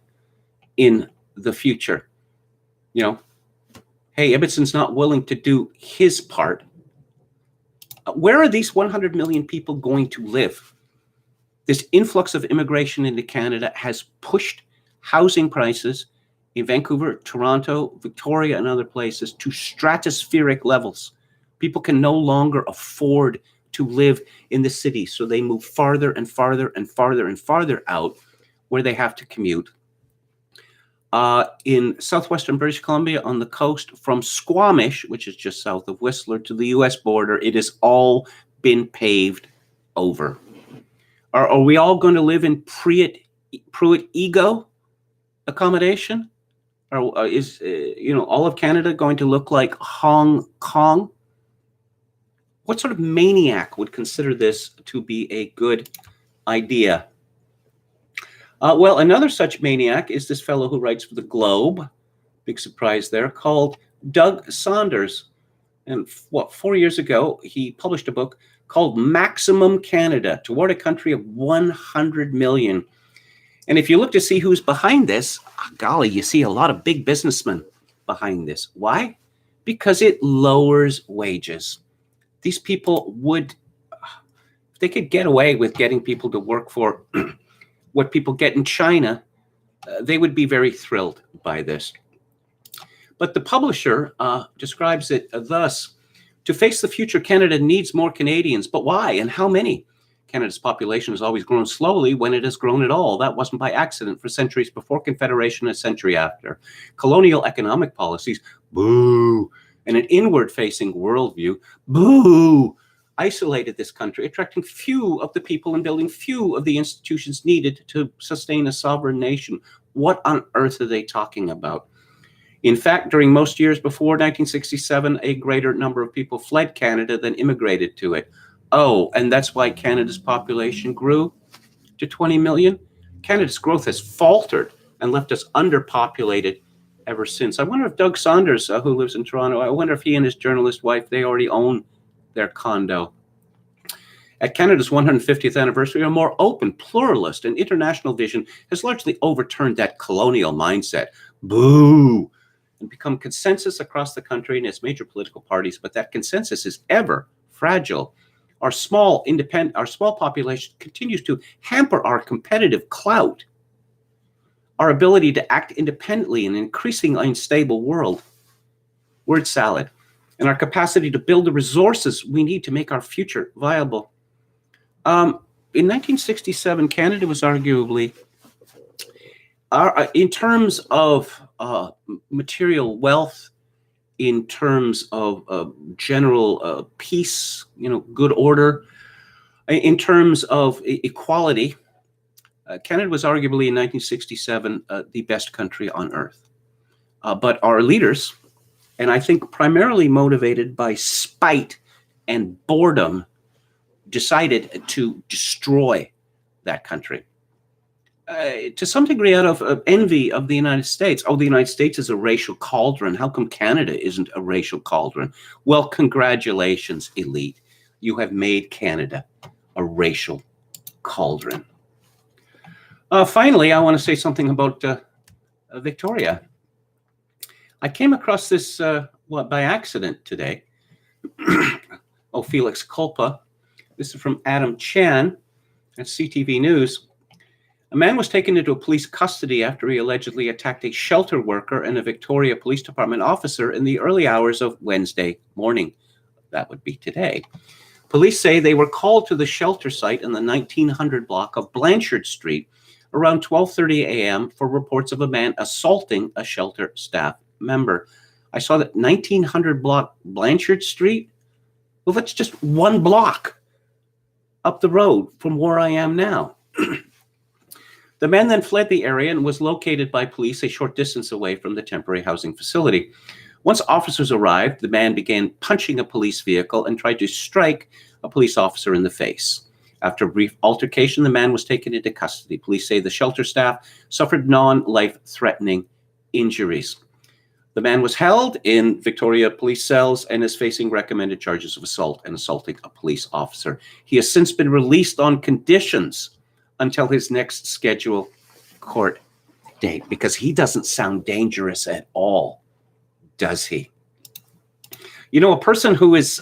in the future. You know, hey, Ibbitson's not willing to do his part. Where are these 100 million people going to live? This influx of immigration into Canada has pushed housing prices in Vancouver, Toronto, Victoria, and other places to stratospheric levels. People can no longer afford to live in the city, so they move farther and farther and farther and farther out where they have to commute. In southwestern British Columbia on the coast from Squamish, which is just south of Whistler, to the U.S. border, it has all been paved over. Are we all going to live in Pruitt-Ego accommodation? Or is all of Canada going to look like Hong Kong? What sort of maniac would consider this to be a good idea? Well, another such maniac is this fellow who writes for the Globe, big surprise there, called Doug Saunders. And 4 years ago, he published a book called Maximum Canada, Toward a Country of 100 Million. And if you look to see who's behind this, golly, you see a lot of big businessmen behind this. Why? Because it lowers wages. These people would, if they could get away with getting people to work for what people get in China, they would be very thrilled by this. But the publisher describes it thus: to face the future, Canada needs more Canadians. But why and how many? Canada's population has always grown slowly when it has grown at all. That wasn't by accident for centuries before Confederation and a century after. Colonial economic policies, boo, and an inward-facing worldview, boo, isolated this country, attracting few of the people and building few of the institutions needed to sustain a sovereign nation. What on earth are they talking about? In fact, during most years before 1967, a greater number of people fled Canada than immigrated to it. Oh, and that's why Canada's population grew to 20 million. Canada's growth has faltered and left us underpopulated ever since. I wonder if Doug Saunders, who lives in Toronto, I wonder if he and his journalist wife, they already own their condo. At Canada's 150th anniversary, a more open, pluralist, and international vision has largely overturned that colonial mindset. Boo! And become consensus across the country and its major political parties, but that consensus is ever fragile. Our small population continues to hamper our competitive clout, our ability to act independently in an increasingly unstable world. Word salad. And our capacity to build the resources we need to make our future viable. In 1967, Canada was arguably, in terms of material wealth, in terms of general peace, good order, in terms of equality, Canada was arguably in 1967 the best country on earth. But our leaders, and I think primarily motivated by spite and boredom, decided to destroy that country. To some degree out of envy of the United States. Oh, the United States is a racial cauldron. How come Canada isn't a racial cauldron? Well, congratulations, elite. You have made Canada a racial cauldron. Finally, I want to say something about Victoria. I came across this by accident today. Oh, Felix Culpa. This is from Adam Chan at CTV News. A man was taken into police custody after he allegedly attacked a shelter worker and a Victoria Police Department officer in the early hours of Wednesday morning. That would be today. Police say they were called to the shelter site in the 1900 block of Blanchard Street around 12:30 a.m. for reports of a man assaulting a shelter staff member. I saw that 1900 block Blanchard Street. Well, that's just one block up the road from where I am now. The man then fled the area and was located by police a short distance away from the temporary housing facility. Once officers arrived, the man began punching a police vehicle and tried to strike a police officer in the face. After a brief altercation, the man was taken into custody. Police say the shelter staff suffered non-life-threatening injuries. The man was held in Victoria police cells and is facing recommended charges of assault and assaulting a police officer. He has since been released on conditions until his next scheduled court date, because he doesn't sound dangerous at all, does he? A person who is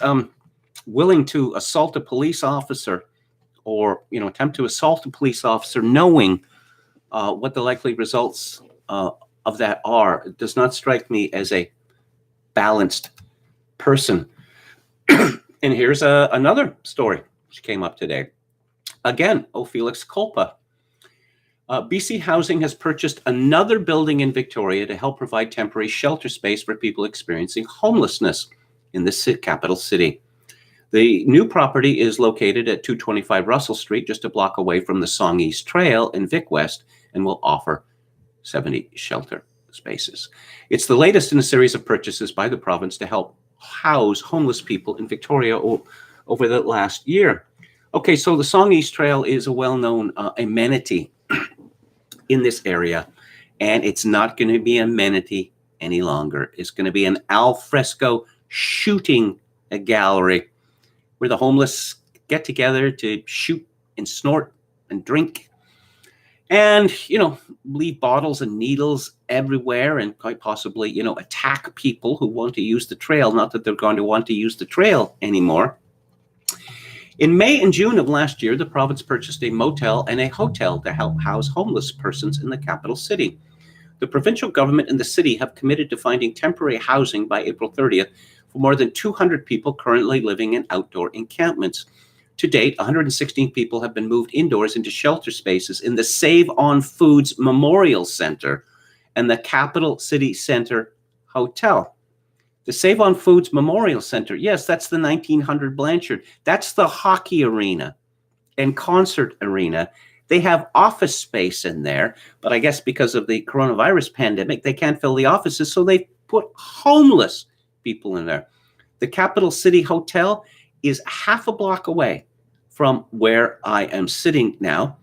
willing to assault a police officer or, attempt to assault a police officer knowing what the likely results of that are, does not strike me as a balanced person. And here's another story which came up today. Again, Felix Culpa. BC Housing has purchased another building in Victoria to help provide temporary shelter space for people experiencing homelessness in the capital city. The new property is located at 225 Russell Street, just a block away from the Song East Trail in Vic West, and will offer 70 shelter spaces. It's the latest in a series of purchases by the province to help house homeless people in Victoria over the last year. Okay, so the Song East Trail is a well-known amenity in this area, and it's not going to be an amenity any longer. It's going to be an al fresco shooting gallery where the homeless get together to shoot and snort and drink and, leave bottles and needles everywhere and quite possibly, attack people who want to use the trail. Not that they're going to want to use the trail anymore. In May and June of last year, the province purchased a motel and a hotel to help house homeless persons in the capital city. The provincial government and the city have committed to finding temporary housing by April 30th for more than 200 people currently living in outdoor encampments. To date, 116 people have been moved indoors into shelter spaces in the Save on Foods Memorial Center and the Capital City Center Hotel. The Save on Foods Memorial Center, yes, that's the 1900 Blanchard. That's the hockey arena and concert arena They have office space in there, but I guess because of the coronavirus pandemic, they can't fill the offices, so they put homeless people in there. The Capital City Hotel is half a block away from where I am sitting now,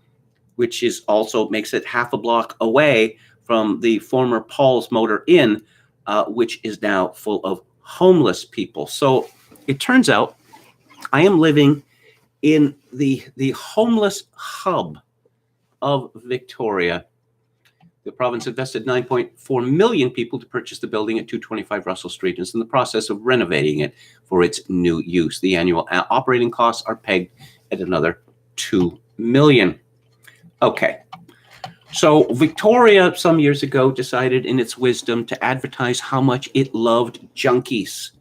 which is also makes it half a block away from the former Paul's Motor Inn, which is now full of homeless people. So it turns out I am living in the homeless hub of Victoria. The province invested 9.4 million people to purchase the building at 225 Russell Street and is in the process of renovating it for its new use. The annual operating costs are pegged at another 2 million. Okay. So Victoria, some years ago, decided in its wisdom to advertise how much it loved junkies.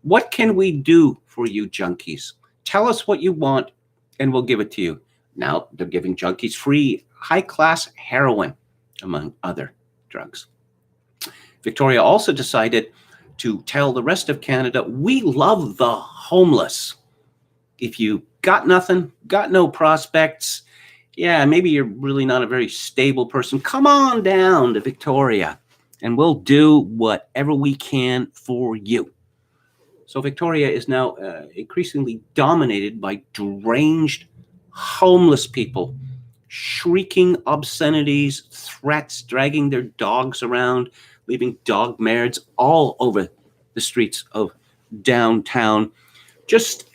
What can we do for you junkies? Tell us what you want and we'll give it to you. Now they're giving junkies free high-class heroin, among other drugs. Victoria also decided to tell the rest of Canada, we love the homeless. If you got nothing, got no prospects, yeah, maybe you're really not a very stable person, come on down to Victoria and we'll do whatever we can for you. So Victoria is now increasingly dominated by deranged homeless people, shrieking obscenities, threats, dragging their dogs around, leaving dog mares all over the streets of downtown. Just,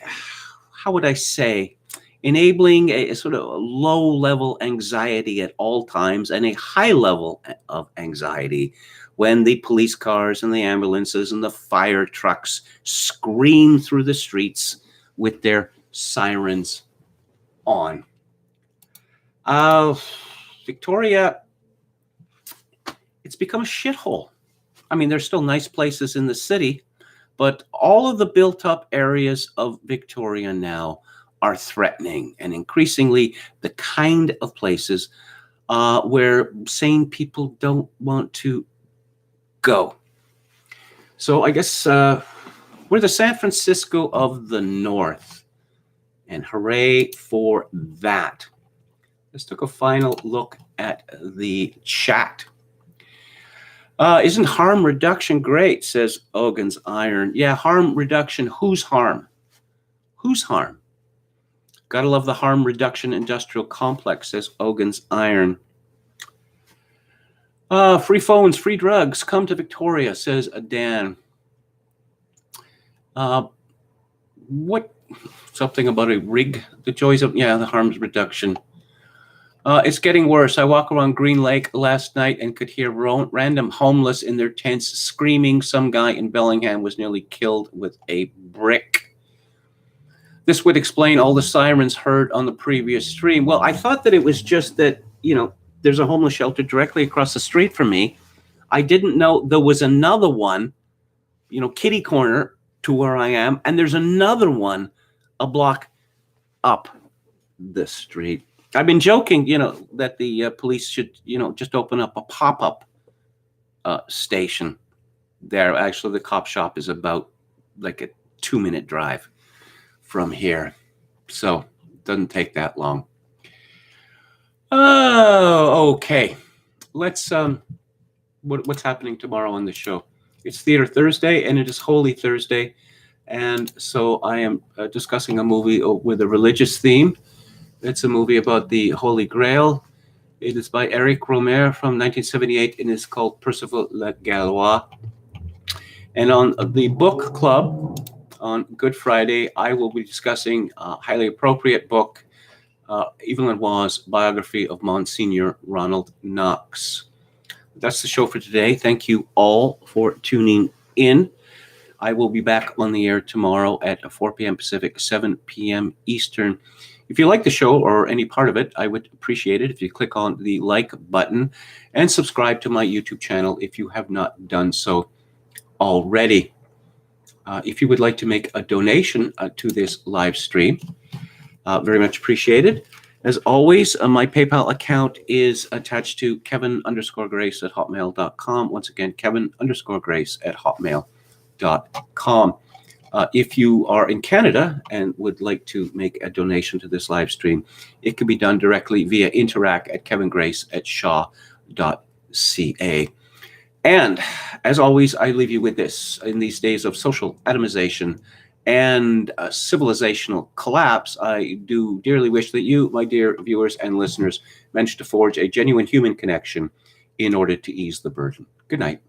how would I say, enabling a sort of low-level anxiety at all times and a high level of anxiety when the police cars and the ambulances and the fire trucks scream through the streets with their sirens on. Victoria, it's become a shithole. I mean, there's still nice places in the city, but all of the built-up areas of Victoria now are threatening and increasingly the kind of places where sane people don't want to go. So I guess we're the San Francisco of the North, and hooray for that. Let's take a final look at the chat. Isn't harm reduction great, says Ogan's Iron. Yeah, harm reduction. Whose harm? Whose harm? Gotta love the harm reduction industrial complex, says Ogan's Iron. Free phones, free drugs. Come to Victoria, says Dan. What? Something about a rig. The joys of, yeah, the harm reduction. It's getting worse. I walked around Green Lake last night and could hear random homeless in their tents screaming. Some guy in Bellingham was nearly killed with a brick. This would explain all the sirens heard on the previous stream. Well, I thought that it was just that, you know, there's a homeless shelter directly across the street from me. I didn't know there was another one, you know, kitty corner to where I am, and there's another one a block up the street. I've been joking, you know, that the police should, you know, just open up a pop-up station there. Actually, the cop shop is about like a 2-minute drive from here. So it doesn't take that long. Oh, okay. Let's, what's happening tomorrow on the show? It's Theater Thursday, and it is Holy Thursday. And so I am discussing a movie with a religious theme. It's a movie about the Holy Grail. It is by Eric Romer from 1978, and it's called Percival le Gallois. And on the book club on Good Friday, I will be discussing a highly appropriate book, Evelyn Waugh's biography of Monsignor Ronald Knox. That's the show for today. Thank you all for tuning in. I will be back on the air tomorrow at 4 p.m. Pacific, 7 p.m. Eastern. If you like the show or any part of it, I would appreciate it if you click on the like button and subscribe to my YouTube channel if you have not done so already. If you would like to make a donation to this live stream, very much appreciated. As always, my PayPal account is attached to Kevin_Grace@hotmail.com. Once again, Kevin_Grace@hotmail.com. If you are in Canada and would like to make a donation to this live stream, it can be done directly via interact@kevingrace@shaw.ca. And as always, I leave you with this. In these days of social atomization and civilizational collapse, I do dearly wish that you, my dear viewers and listeners, manage to forge a genuine human connection in order to ease the burden. Good night.